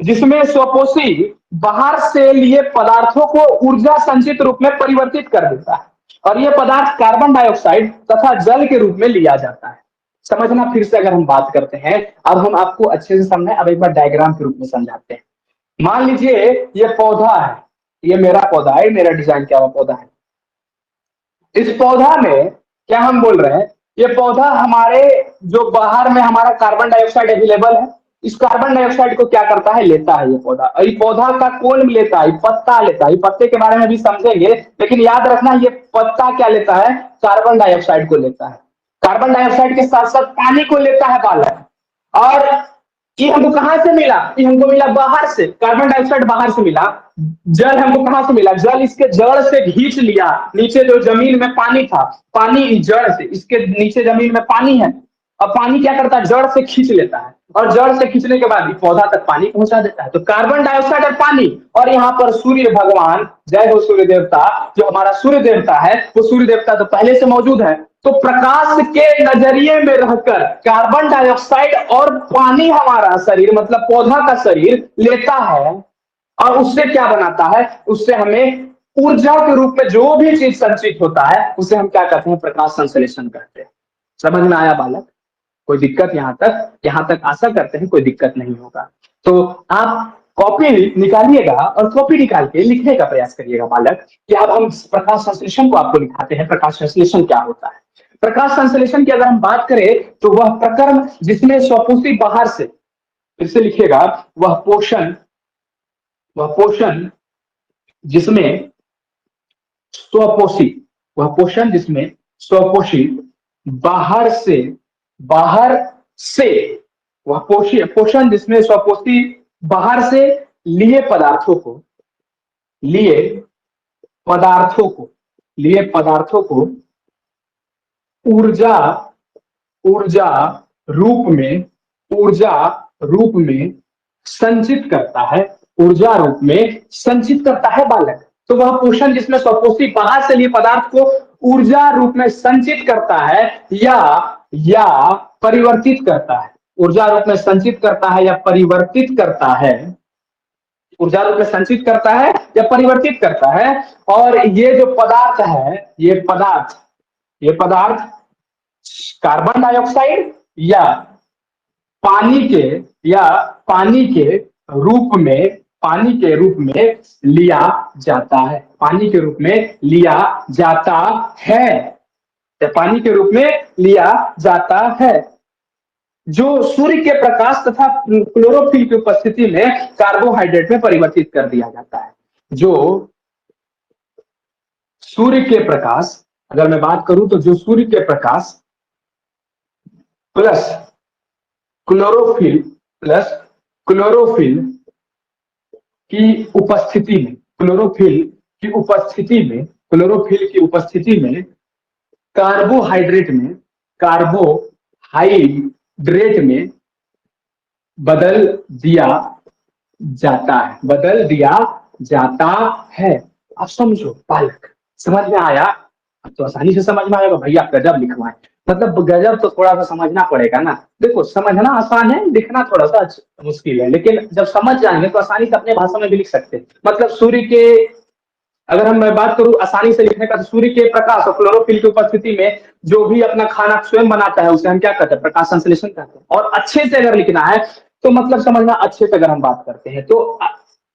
जिसमें स्वपोषी बाहर से लिए पदार्थों को ऊर्जा संचित रूप में परिवर्तित कर देता है, और यह पदार्थ कार्बन डाइऑक्साइड तथा जल के रूप में लिया जाता है। समझना, फिर से अगर हम बात करते हैं, अब हम आपको अच्छे से समझे, अब एक बार डायग्राम के रूप में समझाते हैं। मान लीजिए ये पौधा है, ये मेरा पौधा है, मेरा डिजाइन किया हुआ पौधा है। इस पौधा में क्या हम बोल रहे हैं, ये पौधा हमारे जो बाहर में हमारा कार्बन डाइऑक्साइड अवेलेबल है, इस कार्बन डाइऑक्साइड को क्या करता है, लेता है ये पौधा। और ये पौधा का कौन लेता है, पत्ता लेता है। पत्ते के बारे में भी समझेंगे, लेकिन याद रखना ये पत्ता क्या लेता है, कार्बन डाइऑक्साइड को लेता है। कार्बन डाइऑक्साइड के साथ साथ पानी को लेता है बालक। और ये हमको कहां से मिला, ये हमको मिला बाहर से, कार्बन डाइऑक्साइड बाहर से मिला। जल हमको कहां से मिला, जल इसके जड़ से खींच लिया, नीचे जो जमीन में पानी था, पानी जड़ से, इसके नीचे जमीन में पानी है, अब पानी क्या करता है, जड़ से खींच लेता है, और जड़ से खींचने के बाद पौधा तक पानी पहुंचा देता है। तो कार्बन डाइऑक्साइड और पानी, और यहाँ पर सूर्य भगवान, जय हो सूर्य देवता, जो हमारा सूर्य देवता है, वो सूर्य देवता तो पहले से मौजूद है। तो प्रकाश के नजरिए में रहकर कार्बन डाइऑक्साइड और पानी हमारा शरीर, मतलब पौधा का शरीर लेता है, और उससे क्या बनाता है, उससे हमें ऊर्जा के रूप में जो भी चीज संचित होता है उसे हम क्या कहते हैं, प्रकाश संश्लेषण कहते हैं। समझ में आया बालक, कोई दिक्कत यहाँ तक आशा करते हैं कोई दिक्कत नहीं होगा। तो आप कॉपी निकालिएगा और कॉपी निकाल के लिखने का प्रयास करिएगा बालक, कि अब हम प्रकाश संश्लेषण को आपको दिखाते हैं, प्रकाश संश्लेषण क्या होता है। प्रकाश संश्लेषण की अगर हम बात करें तो वह प्रकरण जिसमें स्वपोषी बाहर से, फिर से लिखिएगा, वह पोषण जिसमें स्वपोषी, वह पोषण जिसमें स्वपोषी बाहर से वह पोषण जिसमें स्वपोषी बाहर से लिए पदार्थों को ऊर्जा रूप में संचित करता है बालक। तो वह पोषण जिसमें स्वपोषी बाहर से लिए पदार्थ को ऊर्जा रूप में संचित करता है या परिवर्तित करता है, ऊर्जा रूप में संचित करता है या परिवर्तित करता है, ऊर्जा रूप में संचित करता है या परिवर्तित करता है। और ये जो पदार्थ है, ये पदार्थ कार्बन डाइऑक्साइड या पानी के रूप में लिया जाता है, पानी के रूप में लिया जाता है, जो सूर्य के प्रकाश तथा क्लोरोफिल की उपस्थिति में कार्बोहाइड्रेट में परिवर्तित कर दिया जाता है। जो सूर्य के प्रकाश, अगर मैं बात करूं तो जो सूर्य के प्रकाश प्लस क्लोरोफिल की उपस्थिति में कार्बोहाइड्रेट में बदल दिया जाता है। आप समझो बालक, समझ में आया? अब तो आसानी से समझ में आएगा, भैया गजब लिखवाए, मतलब गजब तो थोड़ा सा समझना पड़ेगा ना। देखो समझना आसान है, लिखना थोड़ा सा मुश्किल है, लेकिन जब समझ जाएंगे तो आसानी से अपने भाषा में भी लिख सकते हैं। मतलब सूर्य के अगर हम मैं बात करूं आसानी से लिखने का, तो सूर्य के प्रकाश और क्लोरोफिल की उपस्थिति में जो भी अपना खाना स्वयं बनाता है उसे हम क्या कहते हैं, प्रकाश संश्लेषण कहते हैं। और अच्छे से अगर लिखना है तो मतलब समझना, अच्छे से अगर हम बात करते हैं तो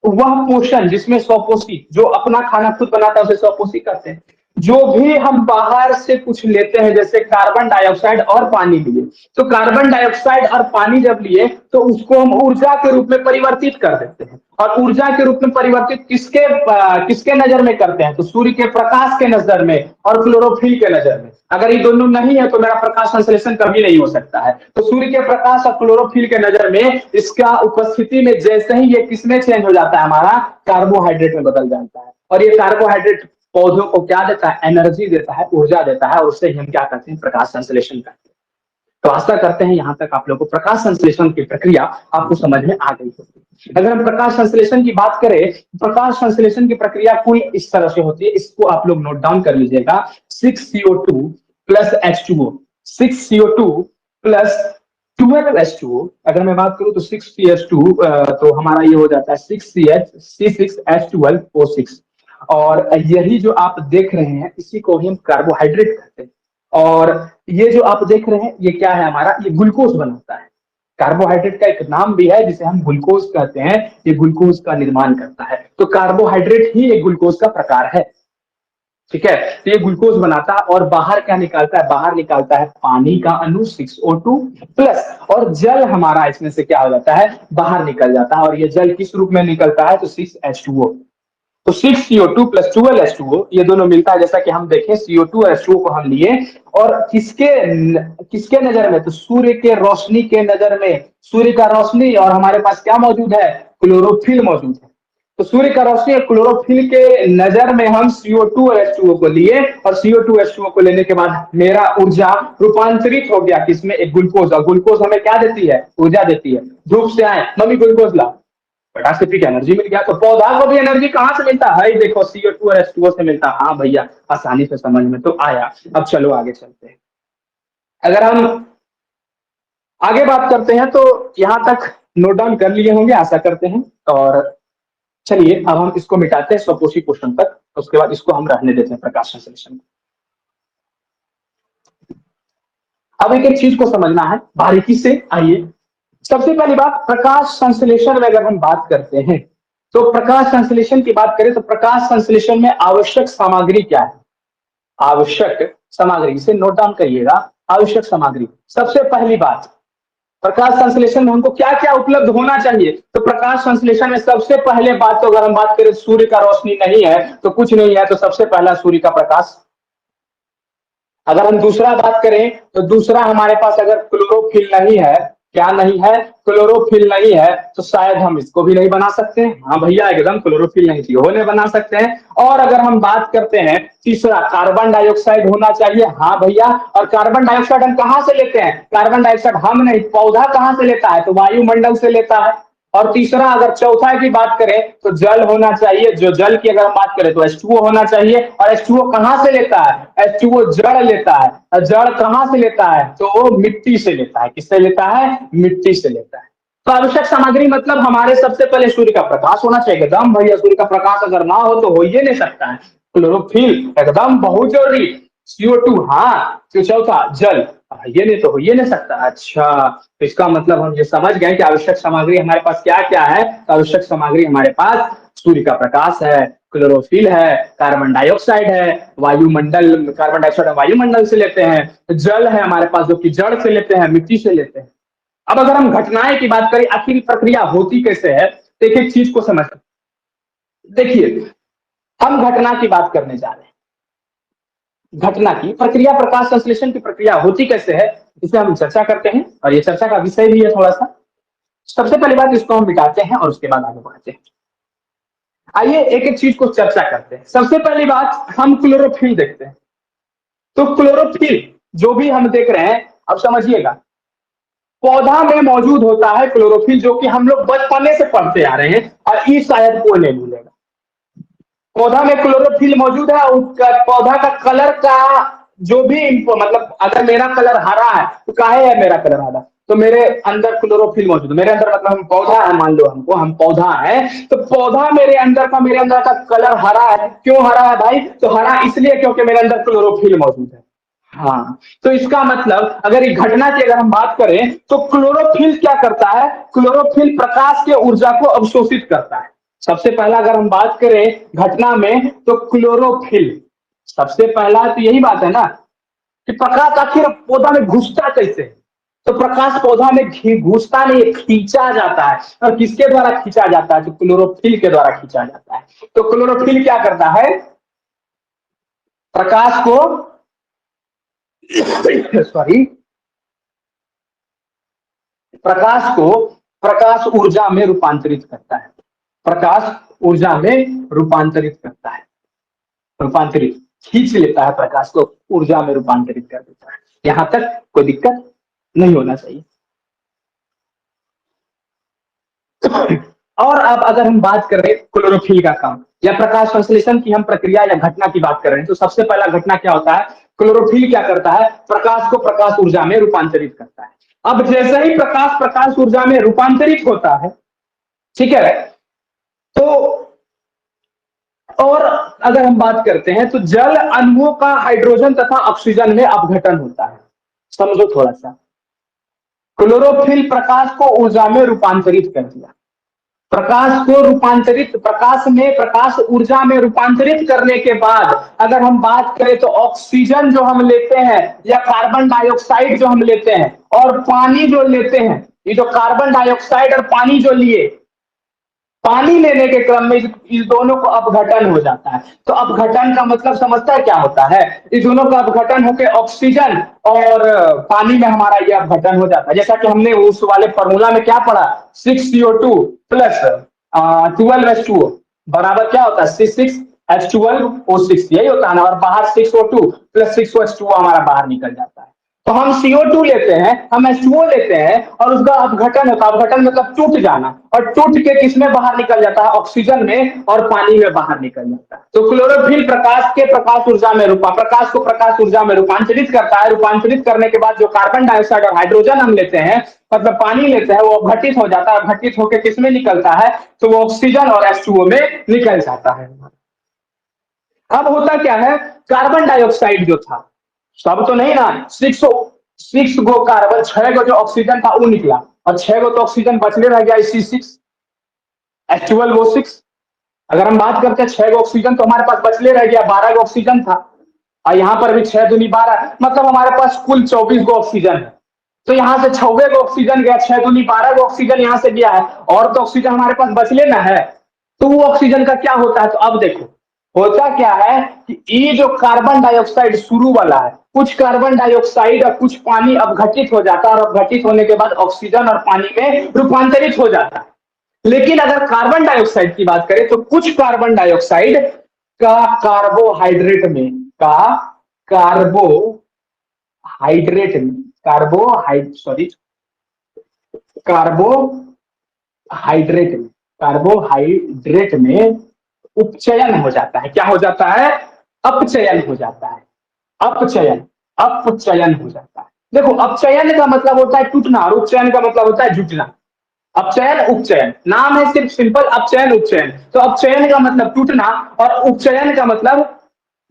वह पोषण जिसमें स्वपोषी, जो अपना खाना खुद बनाता है उसे स्वपोषी कहते हैं। जो भी हम बाहर से कुछ लेते हैं, जैसे कार्बन डाइऑक्साइड और पानी लिए, तो कार्बन डाइऑक्साइड और पानी जब लिए तो उसको हम ऊर्जा के रूप में परिवर्तित कर देते हैं। और ऊर्जा के रूप में परिवर्तित किसके नजर में करते हैं, तो सूर्य के प्रकाश के नजर में और क्लोरोफिल के नजर में। अगर ये दोनों नहीं है तो मेरा प्रकाश संश्लेषण कभी नहीं हो सकता है। तो सूर्य के प्रकाश और क्लोरोफिल के नजर में इसका उपस्थिति में जैसे ही ये किसमें चेंज हो जाता है, हमारा कार्बोहाइड्रेट में बदल जाता है। और ये कार्बोहाइड्रेट पौधों को क्या देता है, एनर्जी देता है, ऊर्जा देता है, और उससे ही हम क्या करते हैं, प्रकाश संश्लेषण करते हैं। तो आशा करते हैं यहां तक आप लोगों को प्रकाश संश्लेषण की प्रक्रिया आपको समझ में आ गई होगी। अगर हम प्रकाश संश्लेषण की बात करें, प्रकाश संश्लेषण की प्रक्रिया कुल इस तरह से होती है, इसको आप लोग नोट डाउन कर लीजिएगा। 6CO2 plus H2O, 6CO2 plus 12H2O। अगर मैं बात करूं तो 6CH2, तो हमारा ये हो जाता है 6CH6H12O6। और यही जो आप देख रहे हैं इसी को ही हम कार्बोहाइड्रेट कहते हैं। और ये जो आप देख रहे हैं ये क्या है, हमारा ये ग्लूकोज बनाता है। कार्बोहाइड्रेट का एक नाम भी है जिसे हम ग्लूकोज कहते हैं, ये ग्लूकोज का निर्माण करता है। तो कार्बोहाइड्रेट ही एक ग्लूकोज का प्रकार है, ठीक है। तो ये ग्लूकोज बनाता है और बाहर क्या निकालता है, बाहर निकालता है पानी का अणु 6O2 प्लस, और जल हमारा इसमें से क्या हो जाता है, बाहर निकल जाता है। और ये जल किस रूप में निकलता है, तो 6H2O। तो 6CO2 प्लस 12H2O ये दोनों मिलता है। जैसा कि हम देखें CO2 और H2O को हम लिए, और किसके किसके नजर में, तो सूर्य के रोशनी के नजर में। सूर्य का रोशनी और हमारे पास क्या मौजूद है, क्लोरोफिल मौजूद है। तो सूर्य का रोशनी और क्लोरोफिल के नजर में हम CO2 और H2O को लिए, और CO2 H2O को लेने के बाद मेरा ऊर्जा रूपांतरित हो गया किसमें, एक ग्लूकोज। और ग्लूकोज हमें क्या देती है, ऊर्जा देती है। धूप से आए, मम्मी ग्लूकोज ला, फटाक से पी के एनर्जी मिल गया। तो पौधा को भी एनर्जी कहां से मिलता है, देखो CO2 और H2O से मिलता है। हाँ भैया, आसानी से समझ में तो आया। अब चलो आगे चलते हैं। अगर हम आगे बात करते हैं तो यहां तक नोट डाउन कर लिए होंगे आशा करते हैं। और चलिए अब हम इसको मिटाते हैं स्वपोषी पोषण तक, उसके बाद इसको हम रहने देते हैं प्रकाश संश्लेषण। अब एक एक चीज को समझना है बारीकी से, आइए। सबसे पहली बात, प्रकाश संश्लेषण में अगर हम बात करते हैं तो प्रकाश संश्लेषण की बात करें तो प्रकाश संश्लेषण में आवश्यक सामग्री क्या है, आवश्यक सामग्री, इसे नोट डाउन करिएगा। आवश्यक सामग्री, सबसे पहली बात, प्रकाश संश्लेषण में हमको क्या क्या उपलब्ध होना चाहिए, तो प्रकाश संश्लेषण में सबसे पहले बात, तो अगर हम बात करें सूर्य का रोशनी नहीं है तो कुछ नहीं है, तो सबसे पहला सूर्य का प्रकाश। अगर हम दूसरा बात करें तो दूसरा हमारे पास अगर क्लोरोफिल नहीं है, क्या नहीं है, क्लोरोफिल नहीं है, तो शायद हम इसको भी नहीं बना सकते हैं। हाँ भैया, एकदम क्लोरोफिल नहीं चाहिए, होने बना सकते हैं। और अगर हम बात करते हैं तीसरा, कार्बन डाइऑक्साइड होना चाहिए। हाँ भैया, और कार्बन डाइऑक्साइड हम कहां से लेते हैं, कार्बन डाइऑक्साइड हम नहीं, पौधा कहां से लेता है, तो वायुमंडल से लेता है। और तीसरा, अगर चौथा की बात करें तो जल होना चाहिए। जो जल की अगर हम बात करें तो H2O होना चाहिए। और H2O कहां से लेता है, H2O जड़ लेता है। और जड़ कहां से लेता है, तो वो मिट्टी से लेता है। किससे लेता है, मिट्टी से लेता है। तो आवश्यक सामग्री मतलब हमारे सबसे पहले सूर्य का प्रकाश होना चाहिए, एकदम भैया। सूर्य का प्रकाश अगर ना हो तो हो ही नहीं सकता है। क्लोरोफिल एकदम बहुत जरूरी, CO2 हाँ, तो चौथा जल, ये नहीं तो हो ये नहीं सकता। अच्छा, तो इसका मतलब हम ये समझ गए कि आवश्यक सामग्री हमारे पास क्या क्या है। तो आवश्यक सामग्री हमारे पास सूर्य का प्रकाश है, क्लोरोफिल है, कार्बन डाइऑक्साइड है, वायुमंडल, कार्बन डाइऑक्साइड वायुमंडल से लेते हैं, जल है हमारे पास जो कि जड़ से लेते हैं, मिट्टी से लेते हैं। अब अगर हम घटनाएं की बात करें, आखिर प्रक्रिया होती कैसे है, तो एक एक चीज को समझ, देखिए हम घटना की बात करने जा रहे हैं। घटना की प्रक्रिया, प्रकाश संश्लेषण की प्रक्रिया होती कैसे है, इसे हम चर्चा करते हैं। और ये चर्चा का विषय भी है थोड़ा सा। सबसे पहली बात, इसको हम मिटाते हैं और उसके बाद आगे बढ़ते हैं। आइए एक एक चीज को चर्चा करते हैं। सबसे पहली बात, हम क्लोरोफिल देखते हैं। तो क्लोरोफिल जो भी हम देख रहे हैं, अब समझिएगा, पौधा में मौजूद होता है क्लोरोफिल, जो कि हम लोग बचपने से पढ़ते आ रहे हैं, और ये शायद कोई नहीं भूलेगा। पौधा में क्लोरोफिल मौजूद है। उसका पौधा का कलर का जो भी मतलब, अगर मेरा कलर हरा है तो काहे है मेरा कलर हरा, तो मेरे अंदर क्लोरोफिल मौजूद है। मेरे अंदर मतलब हम पौधा है, मान लो हम पौधा है, तो पौधा मेरे अंदर का कलर हरा है। क्यों हरा है भाई? तो हरा इसलिए क्योंकि मेरे अंदर क्लोरोफिल मौजूद है। हाँ, तो इसका मतलब अगर ये घटना की अगर हम बात करें तो क्लोरोफिल क्या करता है? क्लोरोफिल प्रकाश के ऊर्जा को अवशोषित करता है। सबसे पहला अगर हम बात करें घटना में तो क्लोरोफिल, सबसे पहला तो यही बात है ना कि प्रकाश आखिर पौधा में घुसता कैसे है? तो प्रकाश पौधा में घुसता नहीं, खींचा जाता है। और किसके द्वारा खींचा जाता है? तो क्लोरोफिल के द्वारा खींचा जाता है। तो क्लोरोफिल क्या करता है? प्रकाश को सॉरी, प्रकाश को प्रकाश ऊर्जा में रूपांतरित करता है। प्रकाश ऊर्जा में रूपांतरित करता है, रूपांतरित खींच लेता है, प्रकाश को ऊर्जा में रूपांतरित कर देता है। यहां तक कोई दिक्कत नहीं होना चाहिए। और अब अगर हम बात करें क्लोरोफिल का काम या प्रकाश संश्लेषण की हम प्रक्रिया या घटना की बात कर रहे हैं, तो सबसे पहला घटना क्या होता है? क्लोरोफिल क्या करता है? प्रकाश को प्रकाश ऊर्जा में रूपांतरित करता है। अब जैसे ही प्रकाश प्रकाश ऊर्जा में रूपांतरित होता है, ठीक है, तो और अगर हम बात करते हैं तो जल अणुओं का हाइड्रोजन तथा ऑक्सीजन में अपघटन होता है। समझो थोड़ा सा, क्लोरोफिल प्रकाश को ऊर्जा में रूपांतरित कर दिया। प्रकाश ऊर्जा में रूपांतरित करने के बाद अगर हम बात करें तो ऑक्सीजन जो हम लेते हैं या कार्बन डाइऑक्साइड जो हम लेते हैं और पानी जो लेते हैं, ये जो कार्बन डाइऑक्साइड और पानी जो लिए, पानी लेने के क्रम में इस दोनों को अपघटन हो जाता है। तो अपघटन का मतलब समझता है क्या होता है? इस दोनों का अपघटन होकर ऑक्सीजन और पानी में हमारा ये अपघटन हो जाता है। जैसा कि हमने उस वाले फॉर्मूला में क्या पढ़ा, 6CO2 प्लस 12H2O बराबर क्या होता है? 6H12O6, यही होता है ना। और बाहर 6O2 प्लस 6OH2O हमारा बाहर निकल जाता है। तो हम CO2 लेते हैं, हम H2O लेते हैं और उसका अपघटन होता है। अपघटन मतलब टूट जाना, और टूट के किसमें बाहर निकल जाता है? ऑक्सीजन में और पानी में बाहर निकल जाता है। तो क्लोरोफिल प्रकाश को प्रकाश ऊर्जा में रूपांतरित करता है। रूपांतरित करने के बाद जो कार्बन डाइऑक्साइड और हाइड्रोजन हम लेते हैं, मतलब पानी लेते हैं, वो अपघटित हो जाता है। अपघटित होकर किसमें निकलता है? तो वो ऑक्सीजन और H2O में निकल जाता है। अब होता क्या है, कार्बन डाइऑक्साइड जो था, सब तो नहीं ना, सिक्स गो कार्बन, 6 गो जो ऑक्सीजन था वो निकला, और 6 गो तो ऑक्सीजन बचले रह गया, H12O6। अगर हम बात करते हैं 6 गो ऑक्सीजन तो हमारे पास बचले रह गया, 12 गो ऑक्सीजन था। और यहाँ पर भी 6 दूनी 12, मतलब हमारे पास कुल 24 गो ऑक्सीजन है। तो यहाँ से 6 गो ऑक्सीजन गया, 6 दूनी 12 गो ऑक्सीजन यहाँ से गया है, और तो ऑक्सीजन हमारे पास बचले ना है। तो वो ऑक्सीजन का क्या होता है? तो अब देखो होता क्या है कि ये जो कार्बन डाइऑक्साइड शुरू वाला है, कुछ कार्बन डाइऑक्साइड और कुछ पानी अपघटित हो जाता है, और अपघटित होने के बाद ऑक्सीजन और पानी में रूपांतरित हो जाता है। लेकिन अगर कार्बन डाइऑक्साइड की बात करें तो कुछ कार्बन डाइऑक्साइड का कार्बोहाइड्रेट में कार्बोहाइड्रेट में कार्बोहाइड्रेट में उपचयन हो जाता है। क्या हो जाता है? अपचयन हो जाता है। अपचयन हो जाता है। देखो, अपचयन का मतलब होता है टूटना, और उपचयन का मतलब होता है जुटना। अपचयन उपचयन नाम है सिर्फ सिंपल, अपचयन उपचयन। तो अपचयन का मतलब टूटना और उपचयन का मतलब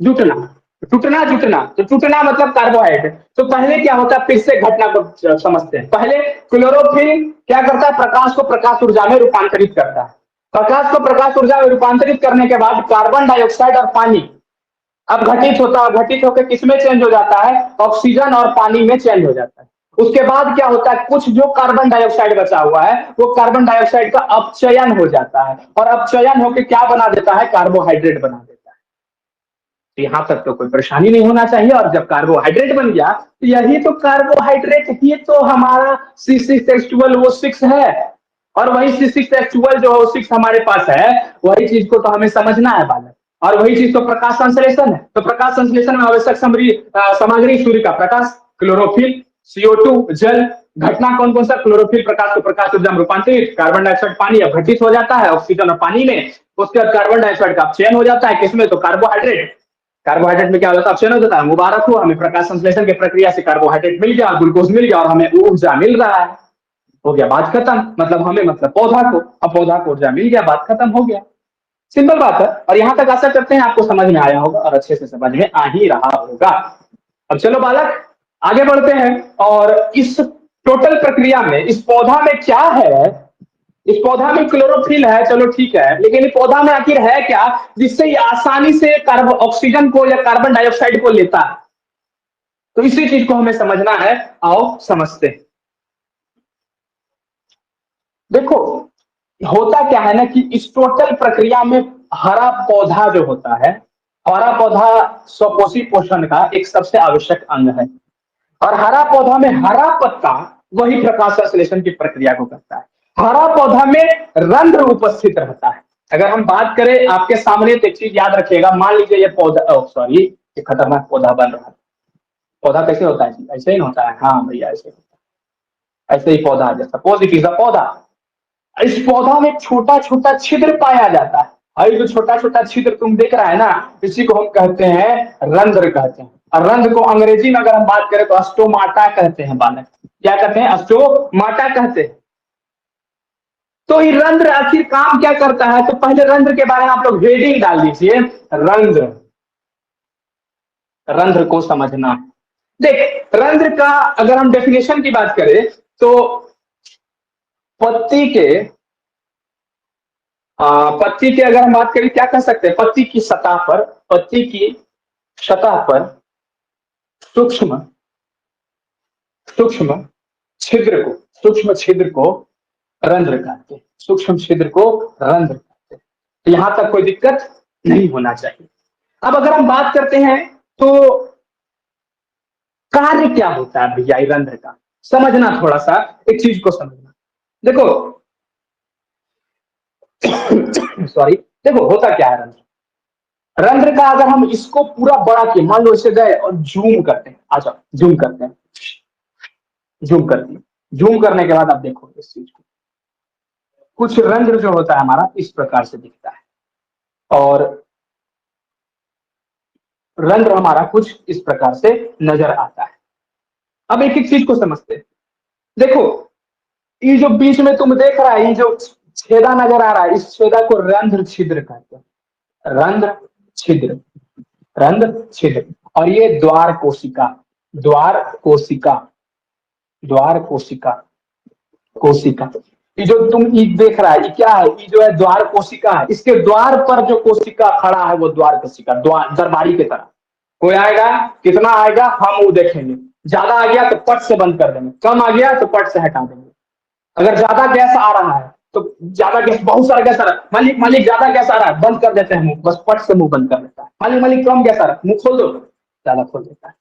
जुटना। टूटना जुटना, तो टूटना मतलब कार्बोहाइड्रेट। तो पहले क्या होता है, फिर से घटना को समझते हैं। पहले क्लोरोफिल क्या करता है? प्रकाश को प्रकाश ऊर्जा में रूपांतरित करता है। प्रकाश को प्रकाश ऊर्जा में रूपांतरित करने के बाद कार्बन डाइऑक्साइड और पानी अपघटित होता है। अपघटित होकर किसमें चेंज हो जाता है? ऑक्सीजन और पानी में चेंज हो जाता है। उसके बाद क्या होता है, कुछ जो कार्बन डाइऑक्साइड बचा हुआ है वो कार्बन डाइऑक्साइड का अपचयन हो जाता है, और अपचयन होकर क्या बना देता है? कार्बोहाइड्रेट बना देता है। तो यहां तक तो कोई परेशानी नहीं होना चाहिए। और जब कार्बोहाइड्रेट बन गया तो यही तो कार्बोहाइड्रेट ही तो हमारा C6H12O6 है। और वही C6H12 जो O6 हमारे पास है, वही चीज को तो हमें समझना है बालक। और वही चीज तो प्रकाश संश्लेषण है। तो प्रकाश संश्लेषण में आवश्यक सामग्री सूर्य का प्रकाश, क्लोरोफिल, CO2 जल। घटना कौन कौन सा? क्लोरोफिल प्रकाश को प्रकाश ऊर्जा में रूपांतरित, कार्बन डाइऑक्साइड पानी अपघटित हो जाता है ऑक्सीजन और पानी में। उसके बाद कार्बन डाइऑक्साइड का अपचयन हो जाता है, किसमें? तो कार्बोहाइड्रेट। कार्बोहाइड्रेट में क्या होता है, ऑप्शन होता है मुबारक हो, हमें प्रकाश संश्लेषण की प्रक्रिया से कार्बोहाइड्रेट मिल गया, ग्लूकोज मिल गया और हमें ऊर्जा मिल रहा है। हो गया बात खत्म, मतलब हमें मतलब पौधा को, अब पौधा को ऊर्जा मिल गया, बात खत्म हो गया। सिंपल बात है। और यहां तक आशा करते हैं आपको समझ में आया होगा और अच्छे से समझ में आ ही रहा होगा। अब चलो बालक आगे बढ़ते हैं और इस टोटल प्रक्रिया में इस पौधा में क्या है। इस पौधा में क्लोरोफिल है, चलो ठीक है, लेकिन इस पौधा में आखिर है क्या जिससे ये आसानी से कार्बन ऑक्सीजन को या कार्बन डाइऑक्साइड को लेता है। तो इसी चीज को हमें समझना है, आओ समझते हैं। देखो होता क्या है ना कि इस टोटल प्रक्रिया में हरा पौधा जो होता है, हरा पौधा स्वपोषी पोषण का एक सबसे आवश्यक अंग है। और हरा पौधा में हरा पत्ता वही प्रकाश संश्लेषण की प्रक्रिया को करता है। हरा पौधा में रंध्र उपस्थित रहता है। अगर हम बात करें आपके सामने तो एक चीज याद रखिएगा, मान लीजिए ये पौधा, सॉरी ये खतरनाक पौधा बन रहा है। पौधा कैसे होता है, ऐसे ही होता है, हाँ भैया ऐसे ऐसे ही पौधा, जैसा सपोज इट इज अ पौधा। इस पौधा में छोटा छोटा छिद्र पाया जाता है, और जो छोटा छोटा छिद्र तुम देख रहा है ना, इसी को हम कहते हैं रंध्र कहते हैं। और रंध्र को अंग्रेजी में अगर हम बात करें तो अस्टोमाटा कहते हैं बालक। क्या कहते हैं, अस्टोमाटा कहते हैं। तो ये रंध्र आखिर काम क्या करता है, तो पहले रंध्र के बारे में आप लोग हेडिंग डाल दीजिए, रंध्र। रंध्र को समझना, देख रंध्र का अगर हम डेफिनेशन की बात करें तो पत्ती के पत्ती की अगर हम बात करें क्या कह सकते हैं, पत्ती की सतह पर, पत्ती की सतह पर सूक्ष्म सूक्ष्म छिद्र को, सूक्ष्म छिद्र को रंध्र कहते हैं। सूक्ष्म छिद्र को रंध्र कहते हैं। तो यहां तक कोई दिक्कत नहीं होना चाहिए। अब अगर हम बात करते हैं तो कार्य क्या होता है भैया रंध्र का, समझना थोड़ा सा, एक चीज को समझना। देखो सॉरी, देखो होता क्या है रंध्र। रंध्र का अगर हम इसको पूरा बड़ा किए, मान लो इसे गए और जूम करते हैं, आ जाओ जूम करते हैं, जूम करते हैं। जूम करने के बाद आप देखो इस चीज को, कुछ रंध्र जो होता है हमारा इस प्रकार से दिखता है, और रंध्र हमारा कुछ इस प्रकार से नजर आता है। अब एक एक चीज को समझते हैं। देखो ये जो बीच में तुम देख रहा है, ये जो छेदा नजर आ रहा है, इस छेदा को रंध्र छिद्र कहते हैं। रंध्र छिद्र, रंध्र छिद्र। और ये द्वार कोशिका, द्वार कोशिका, द्वार कोशिका, कोशिका। ये जो तुम ये देख रहा है ये क्या है, ये जो है द्वार कोशिका है। इसके द्वार पर जो कोशिका खड़ा है वो द्वार कोशिका, द्वार दरबारी की तरह। कोई आएगा, कितना आएगा हम वो देखेंगे, ज्यादा आ गया तो पट से बंद कर देंगे, कम आ गया तो पट से हटा देंगे। अगर ज्यादा गैस आ रहा है तो ज्यादा गैस, बहुत सारा गैस आ रहा है, मालिक मालिक ज्यादा गैस आ रहा है, बंद कर देते हैं मुंह, बस पट से मुंह बंद कर देता है। मालिक मालिक कम गैस आ रहा है, मुंह खोल दो, ज्यादा खोल देता है।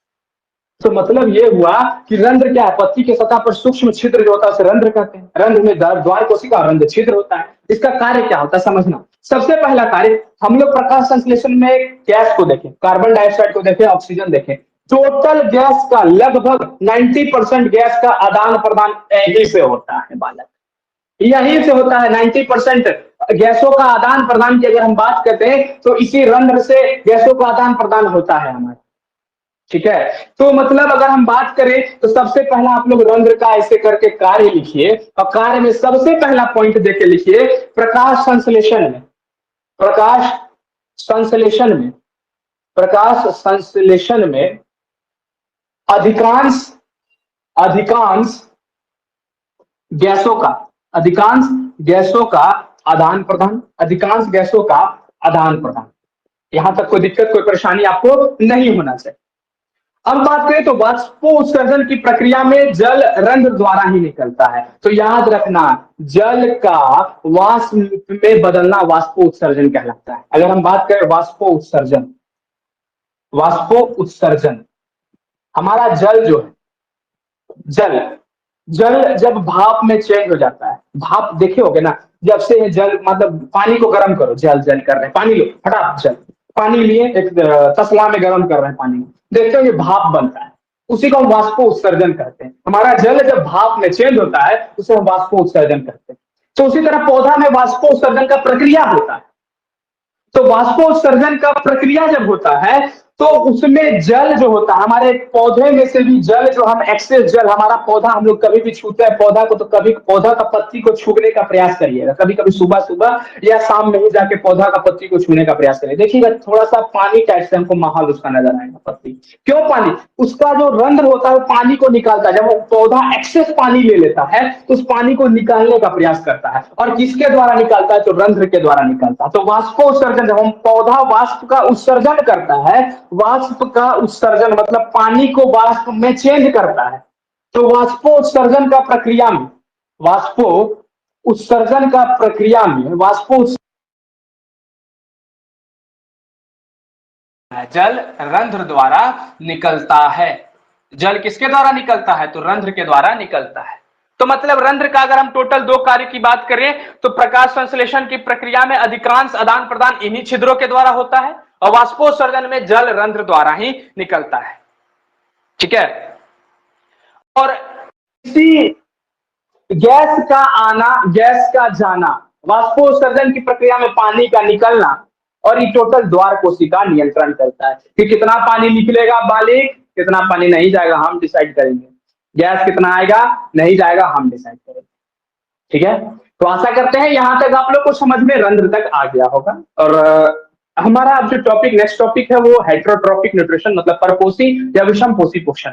तो मतलब ये हुआ कि रंध्र क्या है, पत्ती के सतह पर सूक्ष्म छिद्र जो होता है उसे रंध्र कहते हैं। रंध्र में द्वार कोशिका और रंध्र छिद्र होता है। इसका कार्य क्या होता है समझना। सबसे पहला कार्य, हम लोग प्रकाश संश्लेषण में गैस को देखें, कार्बन डाइऑक्साइड को देखें, ऑक्सीजन देखें। टोटल गैस का लगभग 90% गैस का आदान प्रदान यहीं से होता है बालक, यहीं से होता है। 90% गैसों का आदान प्रदान की अगर हम बात करते हैं तो इसी रंध्र से गैसों का आदान प्रदान होता है हमारे, ठीक है। तो मतलब अगर हम बात करें तो सबसे पहला आप लोग रंध्र का ऐसे करके कार्य लिखिए, और कार्य में सबसे पहला पॉइंट देके लिखिए, प्रकाश संश्लेषण में, प्रकाश संश्लेषण में, प्रकाश संश्लेषण में अधिकांश अधिकांश गैसों का, अधिकांश गैसों का आदान प्रदान, अधिकांश गैसों का आदान प्रदान। यहां तक कोई दिक्कत, कोई परेशानी आपको नहीं होना चाहिए। अब बात करें तो वाष्पोत्सर्जन की प्रक्रिया में जल रंध्र द्वारा ही निकलता है। तो याद रखना, जल का वाष्प में बदलना वाष्पोत्सर्जन कहलाता है। अगर हम बात करें वाष्पोत्सर्जन, वाष्पोत्सर्जन हमारा जल जो है, जल जल जब भाप में चेंज हो जाता है, भाप देखे होगे ना, जब से जल मतलब पानी को गर्म करो, जल जल कर रहे हैं, पानी लो फटाफट, जल पानी लिए एक तसला में गर्म कर रहे हैं पानी, देखते हो ये भाप बनता है, उसी को हम वाष्पोत्सर्जन कहते हैं। हमारा जल जब भाप में चेंज होता है उसे हम वाष्पोत्सर्जन कहते हैं। तो उसी तरह पौधा में वाष्पोत्सर्जन का प्रक्रिया होता है। तो वाष्पोत्सर्जन का प्रक्रिया जब होता है तो उसमें जल जो होता है, हमारे पौधे में से भी जल, जो हम एक्सेस जल, हमारा पौधा हम लोग कभी भी छूते हैं पौधा को, तो कभी पौधा का पत्ती को छूने का प्रयास करिएगा, कभी कभी सुबह सुबह या शाम में ही जाके पौधा का पत्ती को छूने का प्रयास करिए, देखिएगा थोड़ा सा पानी टाइप से हमको माहौल उसका नजर आएगा। पत्ती क्यों? पानी, उसका जो रंध्र होता है वो पानी को निकालता है। जब वो पौधा एक्सेस पानी ले लेता है तो उस पानी को निकालने का प्रयास करता है, और किसके द्वारा निकालता है? तो रंध्र के द्वारा निकालता है। तो वाष्पोत्सर्जन, जब हम पौधा वाष्प का उत्सर्जन करता है, वाष्प का उत्सर्जन मतलब पानी को वाष्प में चेंज करता है, तो वाष्पोत्सर्जन का प्रक्रिया में, वाष्पो उत्सर्जन का प्रक्रिया में वाष्पो जल रंध्र द्वारा निकलता है। जल किसके द्वारा निकलता है? तो रंध्र के द्वारा निकलता है। तो मतलब रंध्र का अगर हम टोटल 2 कार्य की बात करें तो प्रकाश संश्लेषण की प्रक्रिया में अधिकांश आदान प्रदान इन्हीं छिद्रों के द्वारा होता है, और वाष्पोत्सर्जन में जल रंध्र द्वारा ही निकलता है। ठीक है। और इसी गैस का आना, गैस का जाना, वाष्पोत्सर्जन की प्रक्रिया में पानी का निकलना, और ये टोटल द्वार कोशिका नियंत्रण करता है कि कितना पानी निकलेगा बालिक, कितना पानी नहीं जाएगा हम डिसाइड करेंगे, गैस कितना आएगा नहीं जाएगा हम डिसाइड करेंगे। ठीक है। तो आशा करते हैं यहां तक आप लोग को समझ में रंध्र तक आ गया होगा। और हमारा अब जो टॉपिक, नेक्स्ट टॉपिक है वो हेटेरोट्रॉपिक न्यूट्रिशन, मतलब परपोषी या विषमपोषी पोषण,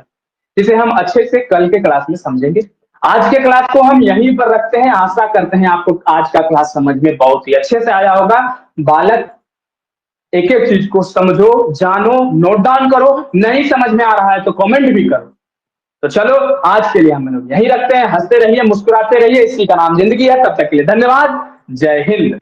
जिसे हम अच्छे से कल के क्लास में समझेंगे। आज के क्लास को हम यहीं पर रखते हैं। आशा करते हैं आपको आज का क्लास समझ में बहुत ही अच्छे से आया होगा। बालक, एक एक चीज को समझो, जानो, नोट डाउन करो, नहीं समझ में आ रहा है तो कमेंट भी करो। तो चलो आज के लिए हम लोग यहीं रखते हैं। हंसते रहिए, मुस्कुराते रहिए, इसी का नाम जिंदगी है। तब तक के लिए धन्यवाद। जय हिंद।